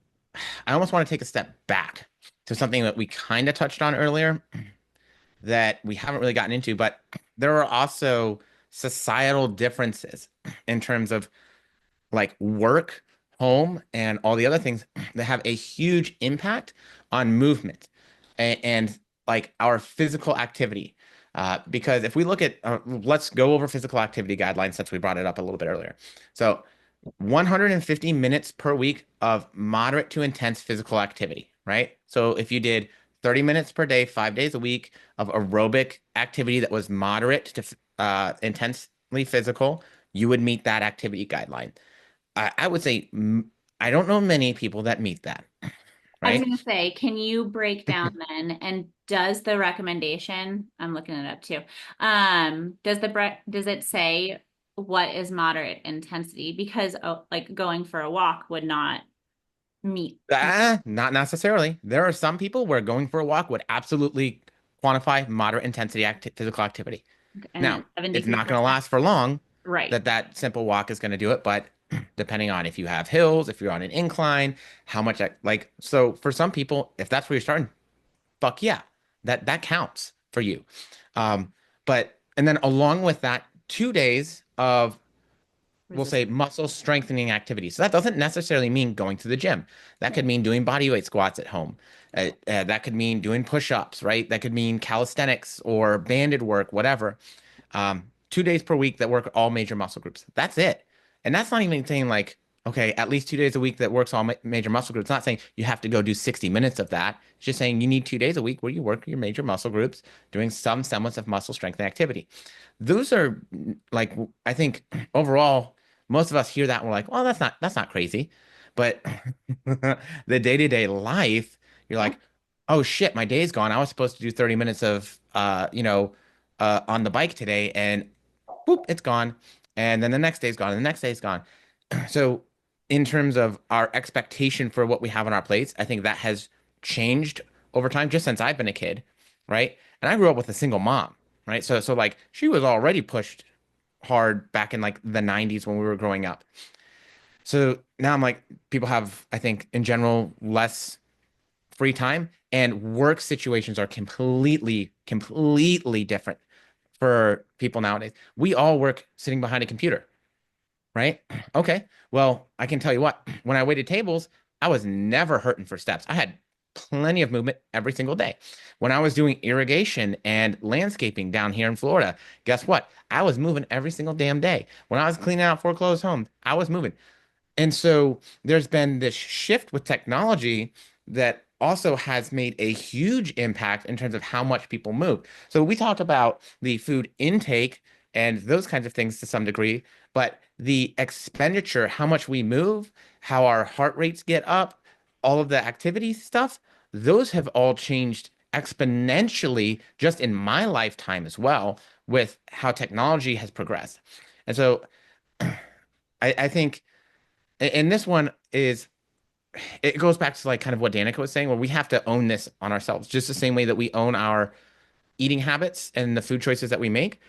almost want to take a step back to something that we kind of touched on earlier that we haven't really gotten into, but there are also societal differences in terms of like work, home, and all the other things that have a huge impact on movement and like our physical activity. Because if we look at, let's go over physical activity guidelines since we brought it up a little bit earlier. So 150 minutes per week of moderate to intense physical activity, right? So if you did 30 minutes per day, 5 days a week of aerobic activity that was moderate to intensely physical, you would meet that activity guideline. I would say I don't know many people that meet that, I was right? going to say, can you break down then, and does the recommendation, I'm looking it up too, does it say what is moderate intensity? Because like going for a walk would not meet. Not necessarily. There are some people where going for a walk would absolutely quantify moderate intensity physical activity. And Now, then it's not 73%. going to last for long, Right. that simple walk is going to do it, but depending on if you have hills, if you're on an incline, how much like so for some people, if that's where you're starting, fuck yeah, that counts for you. But and then along with that, 2 days of we'll Resist. say muscle strengthening activities. So that doesn't necessarily mean going to the gym. That could mean doing body weight squats at home. That could mean doing push-ups, right? That could mean calisthenics or banded work, whatever. 2 days per week that work all major muscle groups. That's it. And that's not even saying like, okay, at least 2 days a week that works all major muscle groups. It's not saying you have to go do 60 minutes of that. It's just saying you need 2 days a week where you work your major muscle groups doing some semblance of muscle strength and activity. Those are like, I think overall, most of us hear that and we're like, well, that's not crazy. But the day-to-day life, you're like, oh shit, my day's gone. I was supposed to do 30 minutes of on the bike today, and boop, it's gone. And then the next day's gone, and the next day's gone. So, in terms of our expectation for what we have on our plates, I think that has changed over time just since I've been a kid, right? And I grew up with a single mom, right? So like she was already pushed hard back in like the 90s when we were growing up. So now I'm like, people have, I think, in general, less free time, and work situations are completely different for people nowadays. We all work sitting behind a computer, right? Okay. Well, I can tell you what, when I waited tables, I was never hurting for steps. I had plenty of movement every single day. When I was doing irrigation and landscaping down here in Florida, guess what? I was moving every single damn day. When I was cleaning out foreclosed homes, I was moving. And so there's been this shift with technology that also has made a huge impact in terms of how much people move. So we talk about the food intake and those kinds of things to some degree, but the expenditure, how much we move, how our heart rates get up, all of the activity stuff, those have all changed exponentially just in my lifetime as well with how technology has progressed. And so I think and this one is it goes back to like kind of what Danica was saying, where we have to own this on ourselves, just the same way that we own our eating habits and the food choices that we make.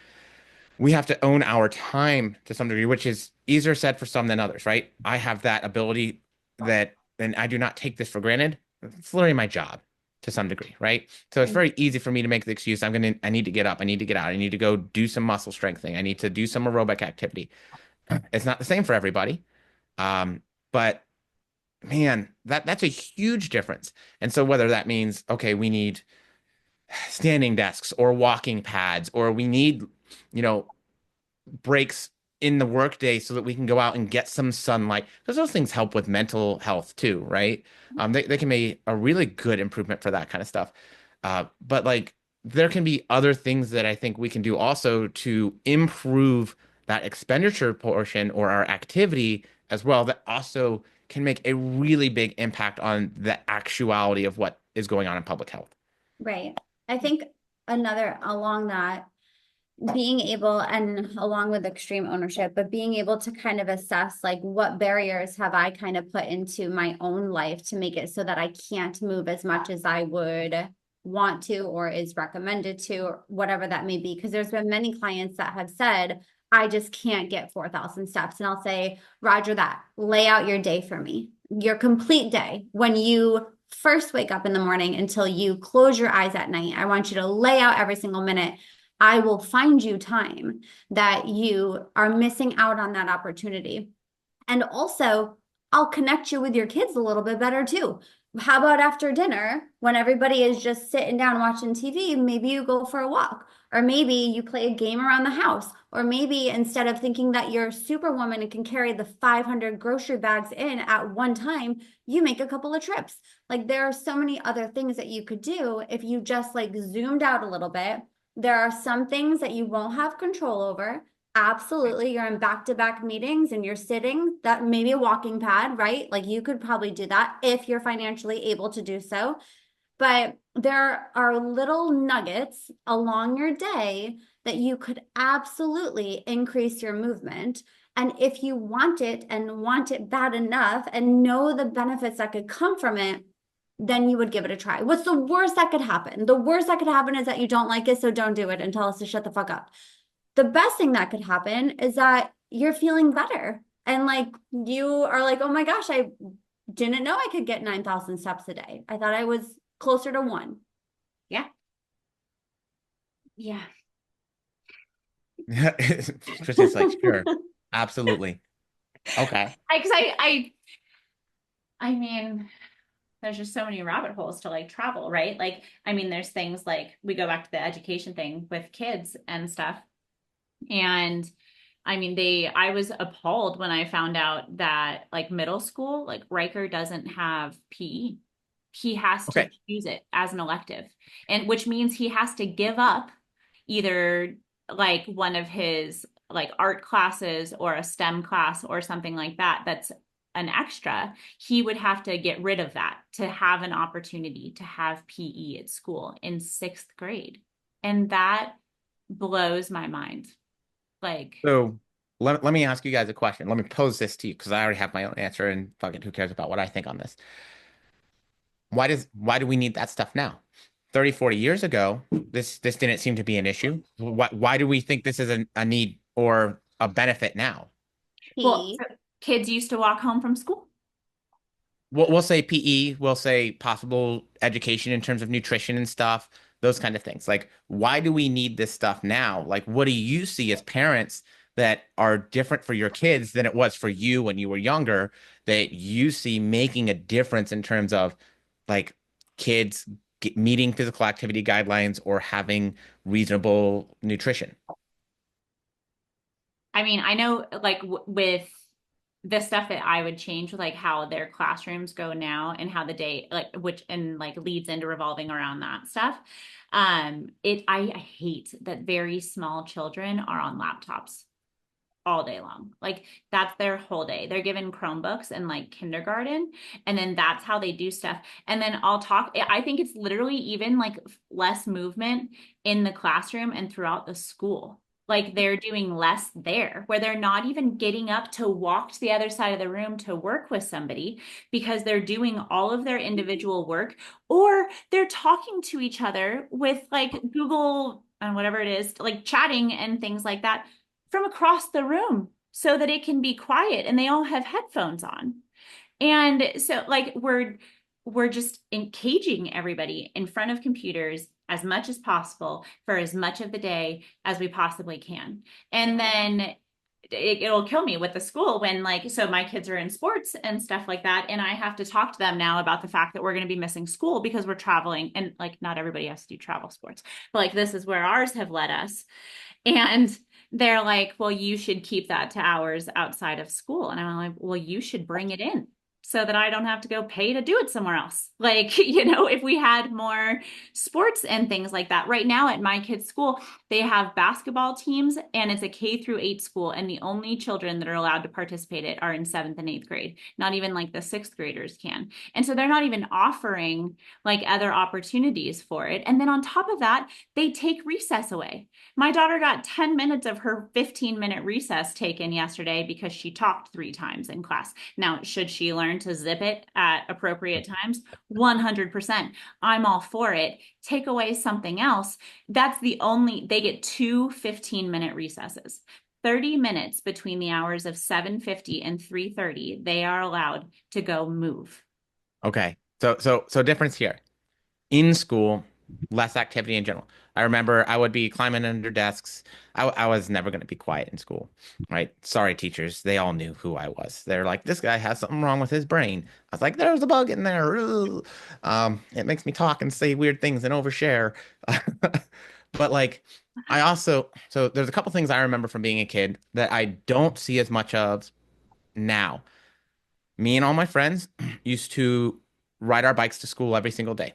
We have to own our time to some degree, which is easier said for some than others, right? I have that ability that, and I do not take this for granted. It's literally my job to some degree, right? So it's very easy for me to make the excuse, I need to get up, I need to get out, I need to go do some muscle strengthening, I need to do some aerobic activity. It's not the same for everybody. But man, that's a huge difference. And so whether that means, okay, we need standing desks or walking pads, or we need, you know, breaks in the workday so that we can go out and get some sunlight, because those things help with mental health too, right? They can make a really good improvement for that kind of stuff. But like there can be other things that I think we can do also to improve that expenditure portion or our activity as well, that also can make a really big impact on the actuality of what is going on in public health. Right. I think another along that, being able, and along with extreme ownership, but being able to kind of assess like what barriers have I kind of put into my own life to make it so that I can't move as much as I would want to or is recommended to, or whatever that may be. Because there's been many clients that have said, I just can't get 4,000 steps. And I'll say, Roger that, lay out your day for me, your complete day. When you first wake up in the morning until you close your eyes at night, I want you to lay out every single minute. I will find you time that you are missing out on that opportunity. And also, I'll connect you with your kids a little bit better too. How about after dinner, when everybody is just sitting down watching TV, maybe you go for a walk, or maybe you play a game around the house, or maybe instead of thinking that you're Superwoman and can carry the 500 grocery bags in at one time, you make a couple of trips. Like there are so many other things that you could do if you just like zoomed out a little bit. There are some things that you won't have control over. Absolutely. You're in back-to-back meetings and you're sitting, that maybe a walking pad, right? Like you could probably do that if you're financially able to do so. But there are little nuggets along your day that you could absolutely increase your movement. And if you want it and want it bad enough and know the benefits that could come from it, then you would give it a try. What's the worst that could happen? The worst that could happen is that you don't like it, so don't do it and tell us to shut the fuck up. The best thing that could happen is that you're feeling better. And like you are like, oh my gosh, I didn't know I could get 9,000 steps a day. I thought I was closer to one. Yeah. Yeah. Christine's like, sure, absolutely. Okay. I mean, there's just so many rabbit holes to like travel, right? Like, I mean, there's things like we go back to the education thing with kids and stuff. And I mean, I was appalled when I found out that like middle school, like Riker doesn't have PE. He has to Okay. choose it as an elective, and which means he has to give up either like one of his like art classes or a STEM class or something like that. That's an extra. He would have to get rid of that to have an opportunity to have PE at school in 6th grade. And that blows my mind. Like, So let me ask you guys a question. Let me pose this to you because I already have my own answer and fuck it, who cares about what I think on this? Why do we need that stuff now? 30, 40 years ago, this didn't seem to be an issue. Why do we think this is a need or a benefit now? well, P. so kids used to walk home from school. We'll say PE, we'll say possible education in terms of nutrition and stuff, those kind of things. Like, why do we need this stuff now? Like, what do you see as parents that are different for your kids than it was for you when you were younger that you see making a difference in terms of like kids meeting physical activity guidelines or having reasonable nutrition? I mean, I know like with the stuff that I would change, like how their classrooms go now and how the day, like, which, and like leads into revolving around that stuff. I hate that very small children are on laptops all day long. Like that's their whole day. They're given Chromebooks in like kindergarten, and then that's how they do stuff. And then I think it's literally even like less movement in the classroom and throughout the school. Like they're doing less there, where they're not even getting up to walk to the other side of the room to work with somebody because they're doing all of their individual work, or they're talking to each other with like Google and whatever it is, like chatting and things like that from across the room so that it can be quiet and they all have headphones on. And so like we're just caging everybody in front of computers as much as possible for as much of the day as we possibly can. And then it'll kill me with the school when like, so my kids are in sports and stuff like that. And I have to talk to them now about the fact that we're going to be missing school because we're traveling, and like, not everybody has to do travel sports, but like, this is where ours have led us. And they're like, well, you should keep that to hours outside of school. And I'm like, well, you should bring it in so that I don't have to go pay to do it somewhere else. Like, you know, if we had more sports and things like that. Right now at my kids' school, they have basketball teams and it's a K-8 school. And the only children that are allowed to participate in it are in 7th and 8th grade. Not even like the 6th graders can. And so they're not even offering like other opportunities for it. And then on top of that, they take recess away. My daughter got 10 minutes of her 15-minute recess taken yesterday because she talked 3 times in class. Now, should she learn to zip it at appropriate times? 100%. I'm all for it. Take away something else. They get 2 15-minute recesses. 30 minutes between the hours of 7:50 and 3:30, they are allowed to go move. Okay. So difference here. In school, less activity in general. I remember I would be climbing under desks. I was never going to be quiet in school, right? Sorry, teachers. They all knew who I was. They're like, this guy has something wrong with his brain. I was like, there's a bug in there. Ugh. It makes me talk and say weird things and overshare. But like, so there's a couple things I remember from being a kid that I don't see as much of now. Me and all my friends used to ride our bikes to school every single day,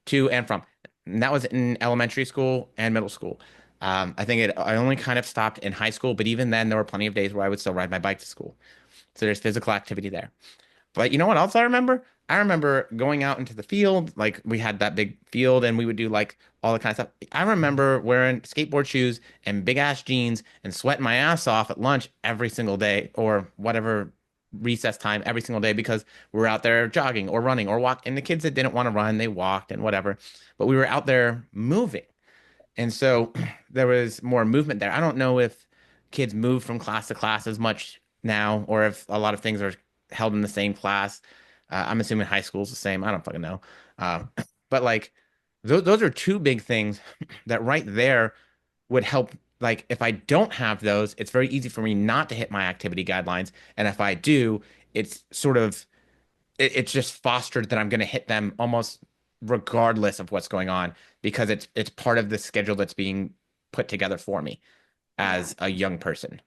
to and from. And that was in elementary school and middle school. I only kind of stopped in high school, but even then, there were plenty of days where I would still ride my bike to school. So there's physical activity there. But you know what else I remember? I remember going out into the field, like we had that big field and we would do like all the kind of stuff. I remember wearing skateboard shoes and big ass jeans and sweating my ass off at lunch every single day or whatever recess time every single day because we were out there jogging or running or walk. And the kids that didn't want to run, they walked and whatever. But we were out there moving. And so there was more movement there. I don't know if kids move from class to class as much now, or if a lot of things are held in the same class. I'm assuming high school's the same. I don't fucking know. But like those are two big things that right there would help. Like if I don't have those, it's very easy for me not to hit my activity guidelines. And if I do, it's sort of it's just fostered that I'm going to hit them almost regardless of what's going on because it's part of the schedule that's being put together for me as a young person.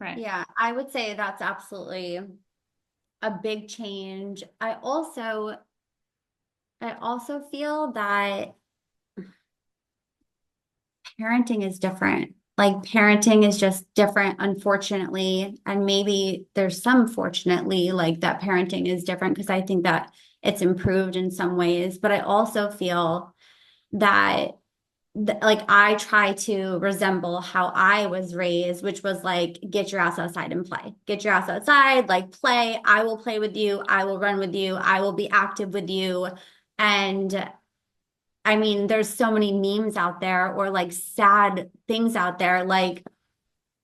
Right. Yeah, I would say that's absolutely a big change. I also feel that parenting is different. Like parenting is just different, unfortunately. And maybe there's some fortunately like that parenting is different because I think that it's improved in some ways. But I also feel that like I try to resemble how I was raised, which was like, get your ass outside and play. Get your ass outside, like play. I will play with you. I will run with you. I will be active with you. And I mean, there's so many memes out there or like sad things out there. Like,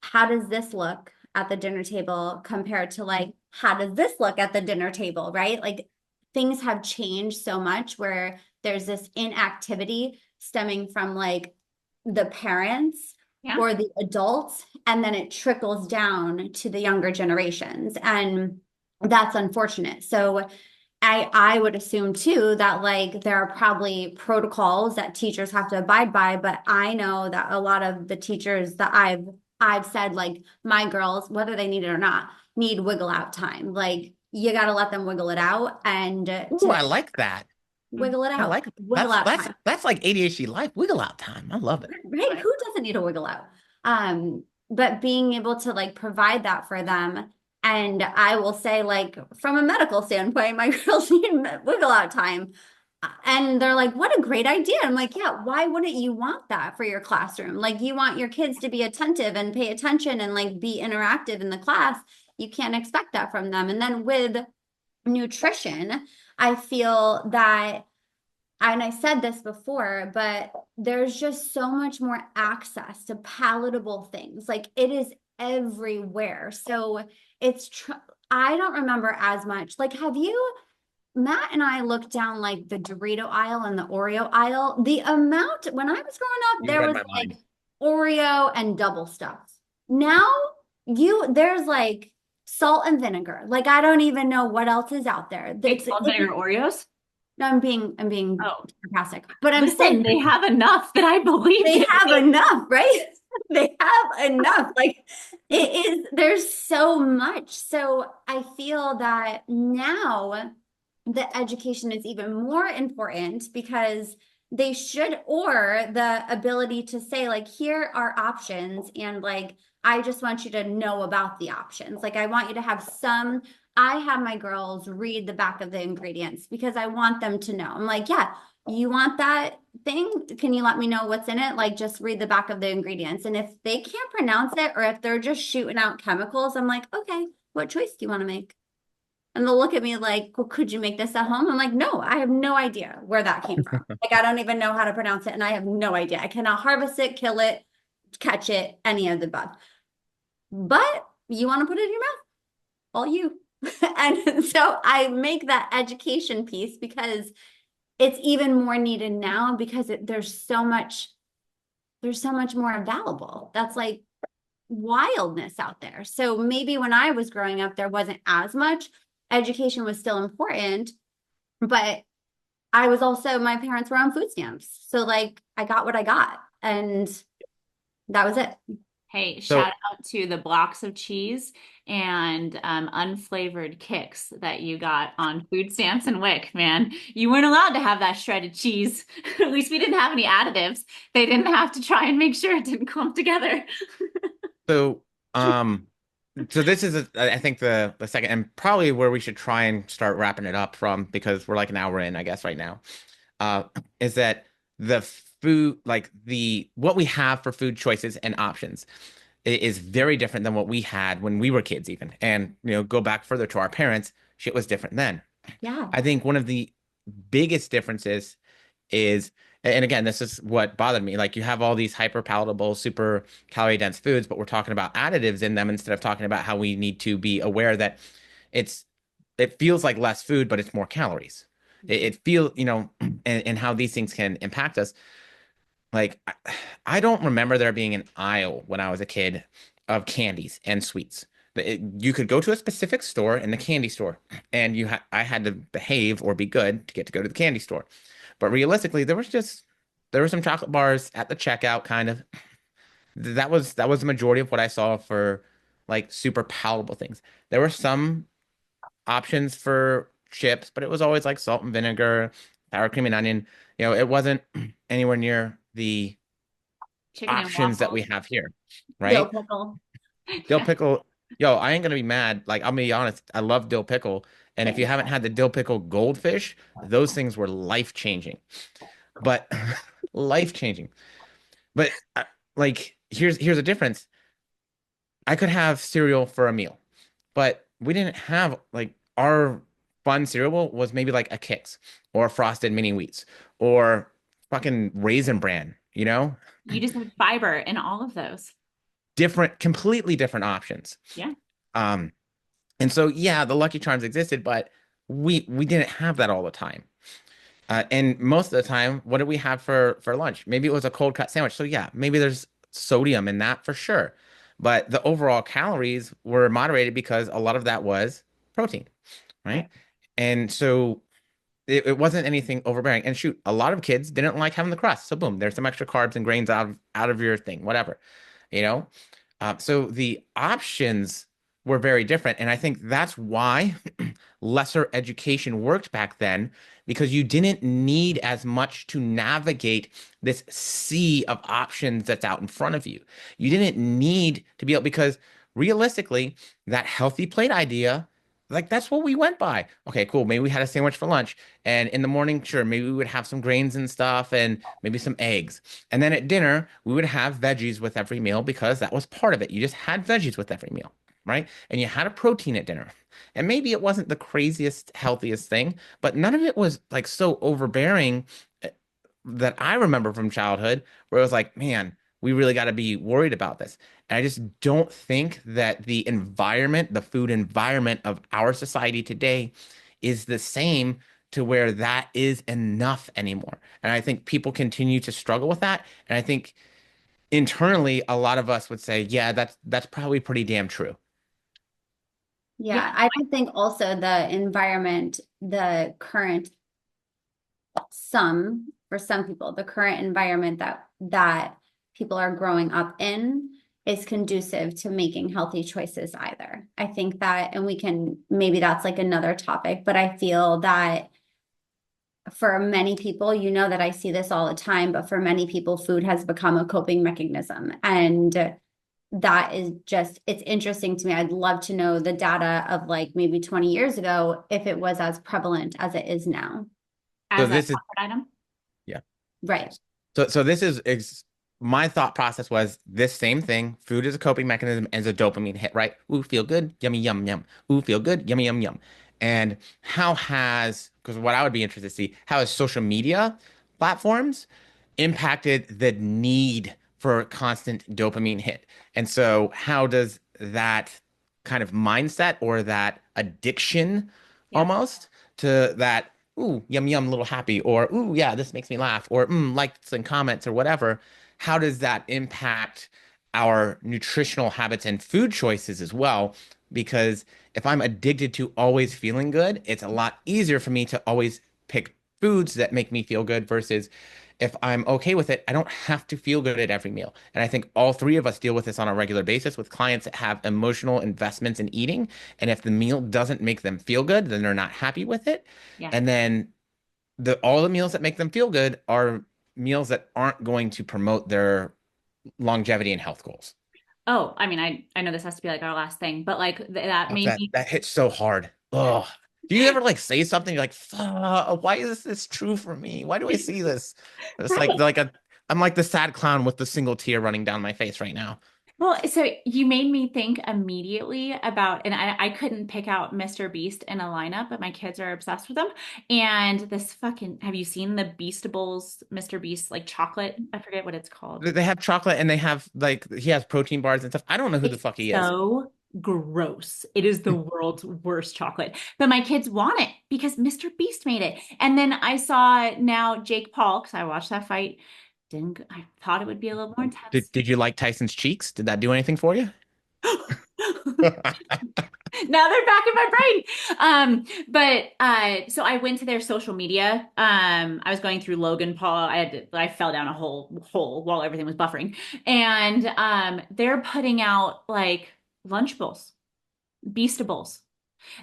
how does this look at the dinner table compared to like, how does this look at the dinner table, right? Like, things have changed so much where there's this inactivity stemming from like the parents Yeah. or the adults, and then it trickles down to the younger generations. And that's unfortunate. So, I would assume too that like there are probably protocols that teachers have to abide by, but I know that a lot of the teachers that I've said like my girls, whether they need it or not, need wiggle out time. Like you got to let them wiggle it out and Ooh, I like that. wiggle it I out, like wiggle out time. that's like ADHD life, wiggle out time. I love it. Right? Who doesn't need a wiggle out? But being able to like provide that for them. And I will say, like, from a medical standpoint, my girls need wiggle out time. And they're like, what a great idea. I'm like, yeah, why wouldn't you want that for your classroom? Like, you want your kids to be attentive and pay attention and like be interactive in the class. You can't expect that from them. And then with nutrition, I feel that, and I said this before, but there's just so much more access to palatable things. Like it is everywhere. So I don't remember as much. Like, Matt and I looked down like the Dorito aisle and the Oreo aisle. The amount, when I was growing up, You there read was my like mind. Oreo and double stuff. Now there's like salt and vinegar. Like, I don't even know what else is out there. It's all vinegar Oreos. No, I'm being Oh, sarcastic, but I'm listen, saying they have enough that I believe they it. have enough, right? They have enough. Like there's so much. So I feel that now the education is even more important because they should, or the ability to say, like, here are options, and like, I just want you to know about the options. Like, I want you to have some. I have my girls read the back of the ingredients because I want them to know. I'm like, yeah, you want that thing? Can you let me know what's in it? Like, just read the back of the ingredients. And if they can't pronounce it, or if they're just shooting out chemicals, I'm like, okay, what choice do you want to make? And they'll look at me like, well, could you make this at home? I'm like, no, I have no idea where that came from. Like, I don't even know how to pronounce it. And I have no idea. I cannot harvest it, kill it, catch it, any of the above. But you want to put it in your mouth, all you. And so I make that education piece because it's even more needed now because there's so much more available. That's like wildness out there. So maybe when I was growing up, there wasn't as much. Education was still important, but I was also, my parents were on food stamps. So like I got what I got and that was it. Hey, So shout out to the blocks of cheese and unflavored kicks that you got on food stamps and WIC, man. You weren't allowed to have that shredded cheese. At least we didn't have any additives. They didn't have to try and make sure it didn't clump together. so so this is I think the second and probably where we should try and start wrapping it up from, because we're like an hour in, I guess, right now. Uh, is that the food, like the what we have for food choices and options is very different than what we had when we were kids even. And go back further to our parents, shit was different then. Yeah. I think one of the biggest differences is, and again, this is what bothered me. Like, you have all these hyper palatable, super calorie dense foods, but we're talking about additives in them instead of talking about how we need to be aware that it's it feels like less food, but it's more calories. It feels, and how these things can impact us. Like, I don't remember there being an aisle when I was a kid of candies and sweets. You could go to a specific store in the candy store, and I had to behave or be good to get to go to the candy store. But realistically, there were some chocolate bars at the checkout, kind of. That was the majority of what I saw for like super palatable things. There were some options for chips, but it was always like salt and vinegar, sour cream and onion. It wasn't anywhere near the Chicken and options that we waffles. have here, Dill right? pickle. Dill pickle, yo, I ain't gonna be mad. Like, I'll be honest, I love dill pickle. And if you haven't had the dill pickle goldfish, those things were life changing. But life changing. But like, here's a difference. I could have cereal for a meal, but we didn't have like our fun cereal was maybe like a Kix or Frosted Mini Wheats or fucking Raisin Bran, You just had fiber in all of those. different, completely different options. Yeah. Um, and so yeah, the Lucky Charms existed, but we didn't have that all the time. And most of the time, what did we have for lunch? Maybe it was a cold cut sandwich. So yeah, maybe there's sodium in that for sure. But the overall calories were moderated because a lot of that was protein, right? And so it wasn't anything overbearing. And shoot, a lot of kids didn't like having the crust. So boom, there's some extra carbs and grains out of your thing, whatever, you know? So the options were very different. And I think that's why lesser education worked back then, because you didn't need as much to navigate this sea of options that's out in front of you. You didn't need to be able, because realistically, that healthy plate idea, like, that's what we went by. Okay, cool. Maybe we had a sandwich for lunch. And in the morning, sure, maybe we would have some grains and stuff and maybe some eggs. And then at dinner, we would have veggies with every meal because that was part of it. You just had veggies with every meal, right? And you had a protein at dinner. And maybe it wasn't the craziest, healthiest thing, but none of it was like so overbearing that I remember from childhood where it was like, man, we really got to be worried about this. And I just don't think that the environment, the food environment of our society today is the same to where that is enough anymore. And I think people continue to struggle with that. And I think internally, a lot of us would say, yeah, that's probably pretty damn true. Yeah, I don't think also the environment, the current for some people, the current environment that people are growing up in is conducive to making healthy choices either. I think that, and maybe that's like another topic, but I feel that for many people, that I see this all the time, but for many people, food has become a coping mechanism. And that is it's interesting to me. I'd love to know the data of like maybe 20 years ago, if it was as prevalent as it is now. So As a this is, comfort item. yeah. Right. So this is my thought process was this same thing. Food is a coping mechanism and is a dopamine hit, right? Ooh, feel good, yummy, yum, yum. Ooh, feel good, yummy, yum, yum. And because what I would be interested to see, how has social media platforms impacted the need for constant dopamine hit? And so how does that kind of mindset or that addiction Yeah. almost to that ooh, yum, yum, little happy, or ooh, yeah, this makes me laugh, or likes and comments or whatever, how does that impact our nutritional habits and food choices as well? Because if I'm addicted to always feeling good, it's a lot easier for me to always pick foods that make me feel good versus if I'm okay with it, I don't have to feel good at every meal. And I think all three of us deal with this on a regular basis with clients that have emotional investments in eating. And if the meal doesn't make them feel good, then they're not happy with it. Yeah. And then all the meals that make them feel good are meals that aren't going to promote their longevity and health goals. Oh, I mean, I know this has to be like our last thing, but like that made me. That hits so hard. Oh, do you ever like say something you're like, "Fuck, why is this true for me? Why do I see this?" It's Right. I'm like the sad clown with the single tear running down my face right now. Well, so you made me think immediately about, and I couldn't pick out Mr. Beast in a lineup, but my kids are obsessed with him. And this fucking, have you seen the Beastables, Mr. Beast, like chocolate? I forget what it's called. They have chocolate and they have like he has protein bars and stuff. I don't know who the It's fuck he is. so gross. It is the world's worst chocolate. But my kids want it because Mr. Beast made it. And then I saw now Jake Paul, because I watched that fight. I thought it would be a little more intense. Did you like Tyson's cheeks? Did that do anything for you? Now they're back in my brain. So I went to their social media. I was going through Logan Paul. I fell down a whole hole while everything was buffering. And they're putting out like Lunchables, Beastables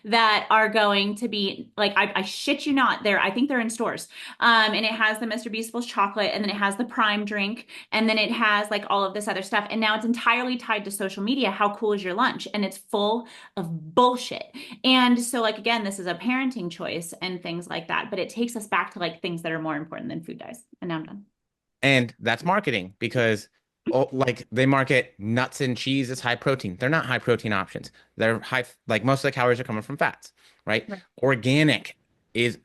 that are going to be like I shit you not, there I think they're in stores, and it has the Mr. Beastable chocolate, and then it has the Prime drink, and then it has like all of this other stuff, and now it's entirely tied to social media. How cool is your lunch? And it's full of bullshit. And so like again, this is a parenting choice and things like that, but it takes us back to like things that are more important than food dyes. And now I'm done. And that's marketing because like they market nuts and cheese as high protein. They're not high protein options. They're high, like most of the calories are coming from fats, right? Right. Organic is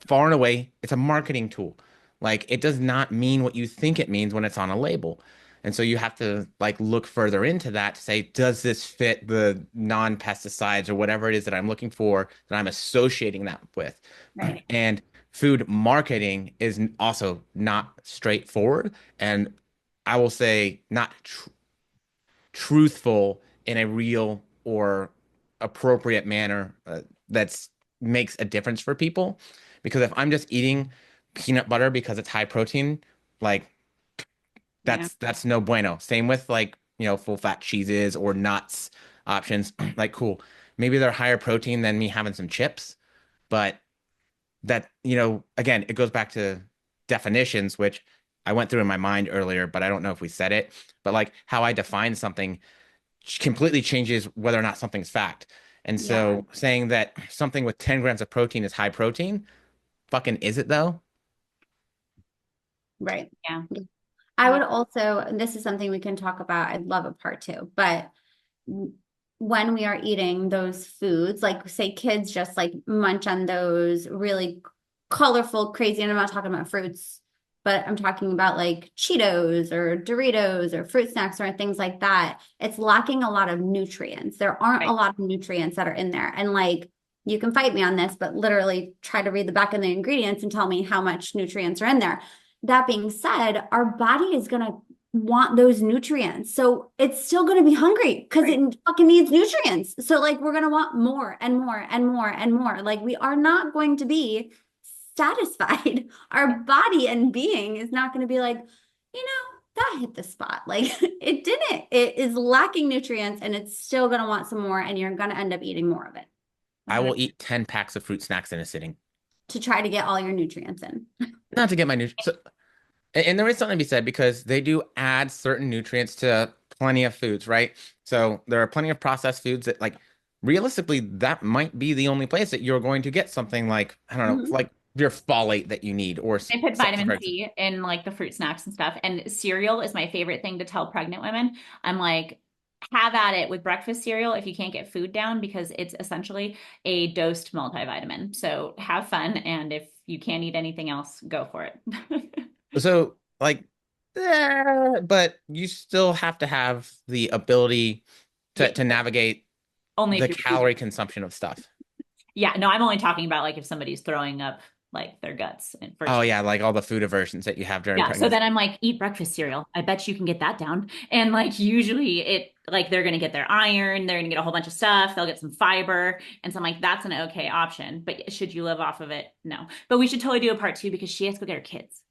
far and away, it's a marketing tool. Like it does not mean what you think it means when it's on a label. And so you have to like look further into that to say, does this fit the non-pesticides or whatever it is that I'm looking for that I'm associating that with? Right. And food marketing is also not straightforward. And I will say not truthful in a real or appropriate manner that's makes a difference for people. Because if I'm just eating peanut butter because it's high protein, like Yeah. that's no bueno. Same with like, full fat cheeses or nuts options. Like cool. Maybe they're higher protein than me having some chips, but that, again, it goes back to definitions, which I went through in my mind earlier, but I don't know if we said it. But like how I define something completely changes whether or not something's fact. And so saying that something with 10 grams of protein is high protein, fucking is it though? Right. Yeah. I would also, and this is something we can talk about. I'd love a part two, but when we are eating those foods, like say kids just like munch on those really colorful, crazy, and I'm not talking about fruits, but I'm talking about like Cheetos or Doritos or fruit snacks or things like that. It's lacking a lot of nutrients. There aren't a lot of nutrients that are in there. And like, you can fight me on this, but literally try to read the back of the ingredients and tell me how much nutrients are in there. That being said, our body is going to want those nutrients. So it's still going to be hungry because it fucking needs nutrients. So like we're going to want more and more and more and more. Like we are not going to be satisfied. Our body and being is not going to be like, that hit the spot. Like it didn't. It is lacking nutrients and it's still going to want some more and you're going to end up eating more of it. I will eat 10 packs of fruit snacks in a sitting. To try to get all your nutrients in. Not to get my nutrients. So, and there is something to be said because they do add certain nutrients to plenty of foods, right? So there are plenty of processed foods that like realistically that might be the only place that you're going to get something like, I don't know, like your folate that you need or they put vitamin C in like the fruit snacks and stuff. And cereal is my favorite thing to tell pregnant women. I'm like, have at it with breakfast cereal if you can't get food down because it's essentially a dosed multivitamin. So have fun. And if you can't eat anything else, go for it. So like, but you still have to have the ability to navigate only the calorie consumption of stuff. Yeah, no, I'm only talking about like if somebody's throwing up like their guts and for Oh yeah, like all the food aversions that you have during yeah, so pregnancy. then I'm like, eat breakfast cereal. I bet you can get that down. And like usually it like they're gonna get their iron, they're gonna get a whole bunch of stuff, they'll get some fiber. And so I'm like, that's an okay option. But should you live off of it? No. But we should totally do a part two because she has to go get her kids.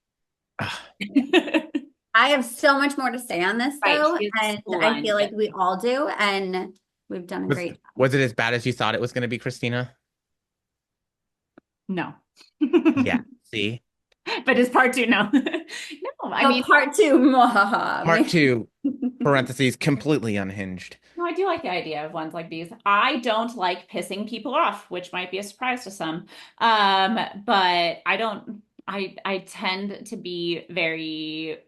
I have so much more to say on this Right. though, She has and school I lines feel to like get we to. all do, and we've done a Was great job. was it as bad as you thought it was going to be, Christina? No. Yeah. See, But it's part two, no. No, I Oh, mean, part two. part two, parentheses, completely unhinged. no, I do like the idea of ones like these. I don't like pissing people off, which might be a surprise to some. But I don't, I tend to be very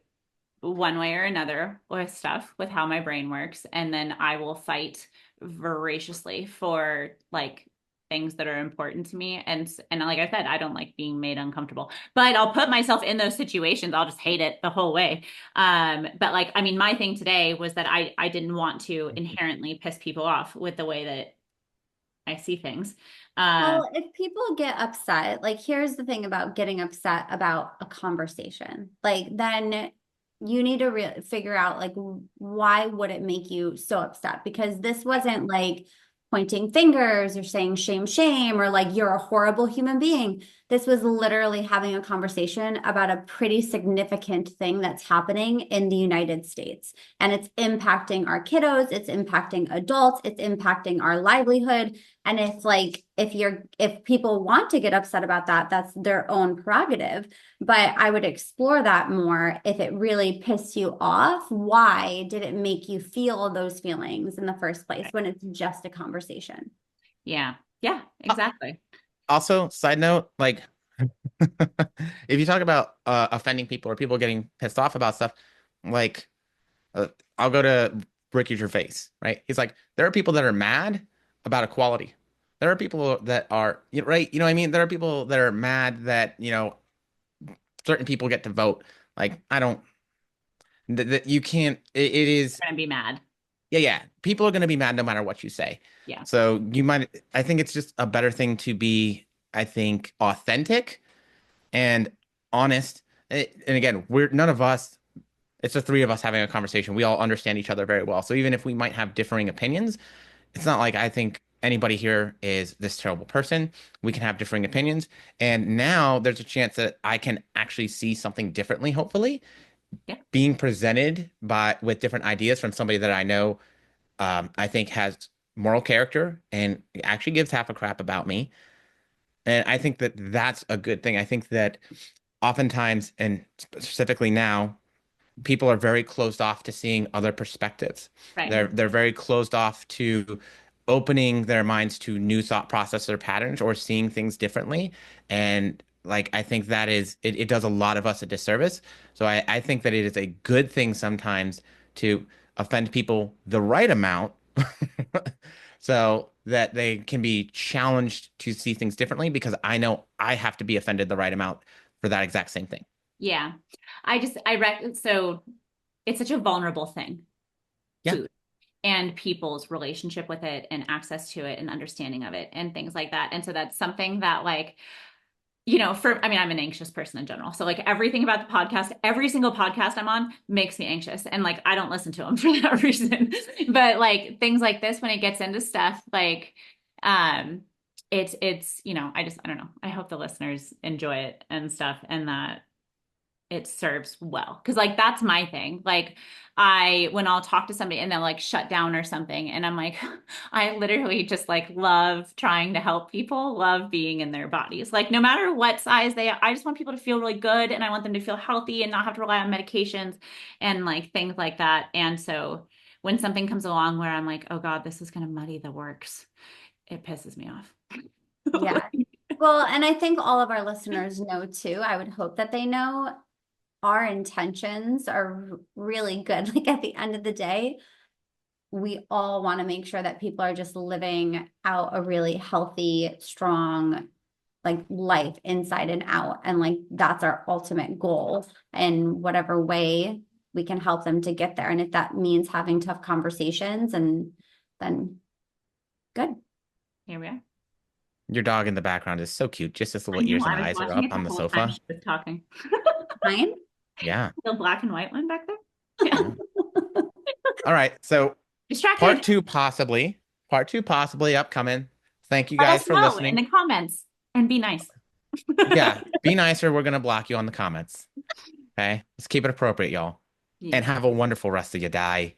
one way or another with stuff, with how my brain works. And then I will fight voraciously for like things that are important to me. And like I said, I don't like being made uncomfortable, but I'll put myself in those situations. I'll just hate it the whole way. But like, I mean, my thing today was that I didn't want to inherently piss people off with the way that I see things. Well, if people get upset, like here's the thing about getting upset about a conversation, like then you need to figure out like why would it make you so upset? Because this wasn't like pointing fingers or saying shame, shame, or like you're a horrible human being. This was literally having a conversation about a pretty significant thing that's happening in the United States. And it's impacting our kiddos, it's impacting adults, it's impacting our livelihood. And if people want to get upset about that, that's their own prerogative. But I would explore that more if it really pissed you off. Why did it make you feel those feelings in the first place when it's just a conversation? Yeah. Yeah, exactly. Also, side note, like if you talk about offending people or people getting pissed off about stuff, like I'll go to Ricky Gervais, right? He's like, there are people that are mad about equality. There are people that are right. You know what I mean? There are people that are mad that, certain people get to vote. Like, I don't, that you can't, it is, Gonna be mad. yeah. People are going to be mad no matter what you say. Yeah. So I think it's just a better thing to be, I think, authentic and honest. And again, none of us, it's the three of us having a conversation. We all understand each other very well. So even if we might have differing opinions, it's not like I think anybody here is this terrible person. We can have differing opinions. And now there's a chance that I can actually see something differently, hopefully, Yeah. being presented with different ideas from somebody that I know I think has moral character and actually gives half a crap about me. And I think that that's a good thing. I think that oftentimes, and specifically now, people are very closed off to seeing other perspectives. Right. They're very closed off to opening their minds to new thought process or patterns or seeing things differently. And like I think that it does a lot of us a disservice. So I think that it is a good thing sometimes to offend people the right amount so that they can be challenged to see things differently because I know I have to be offended the right amount for that exact same thing. Yeah. So it's such a vulnerable thing, Yeah. food, and people's relationship with it and access to it and understanding of it and things like that. And so that's something that like, I'm an anxious person in general. So like everything about the podcast, every single podcast I'm on makes me anxious. And like, I don't listen to them for that reason. But like things like this, when it gets into stuff, like, I don't know. I hope the listeners enjoy it and stuff and that it serves well. Cause like, that's my thing. Like when I'll talk to somebody and they'll like shut down or something. And I'm like, I literally just like love trying to help people, love being in their bodies. Like no matter what size they are, I just want people to feel really good. And I want them to feel healthy and not have to rely on medications and like things like that. And so when something comes along where I'm like, oh God, this is going to muddy the works, it pisses me off. Yeah. Well, and I think all of our listeners know too. I would hope that they know our intentions are really good. Like at the end of the day, we all want to make sure that people are just living out a really healthy, strong, like life inside and out. And like that's our ultimate goal. And whatever way we can help them to get there. And if that means having tough conversations, and then good. Here we are. Your dog in the background is so cute. Just his I little ears know, and I was eyes are watching up it on the the whole time sofa. she was talking. Mine? Yeah. The black and white one back there. Yeah. All right. So Distracted. part two possibly upcoming. Thank you Let guys us for know in listening. the comments and be nice. Yeah. Be nicer. We're going to block you on the comments. Okay. Let's keep it appropriate, y'all. Yeah. And have a wonderful rest of your day.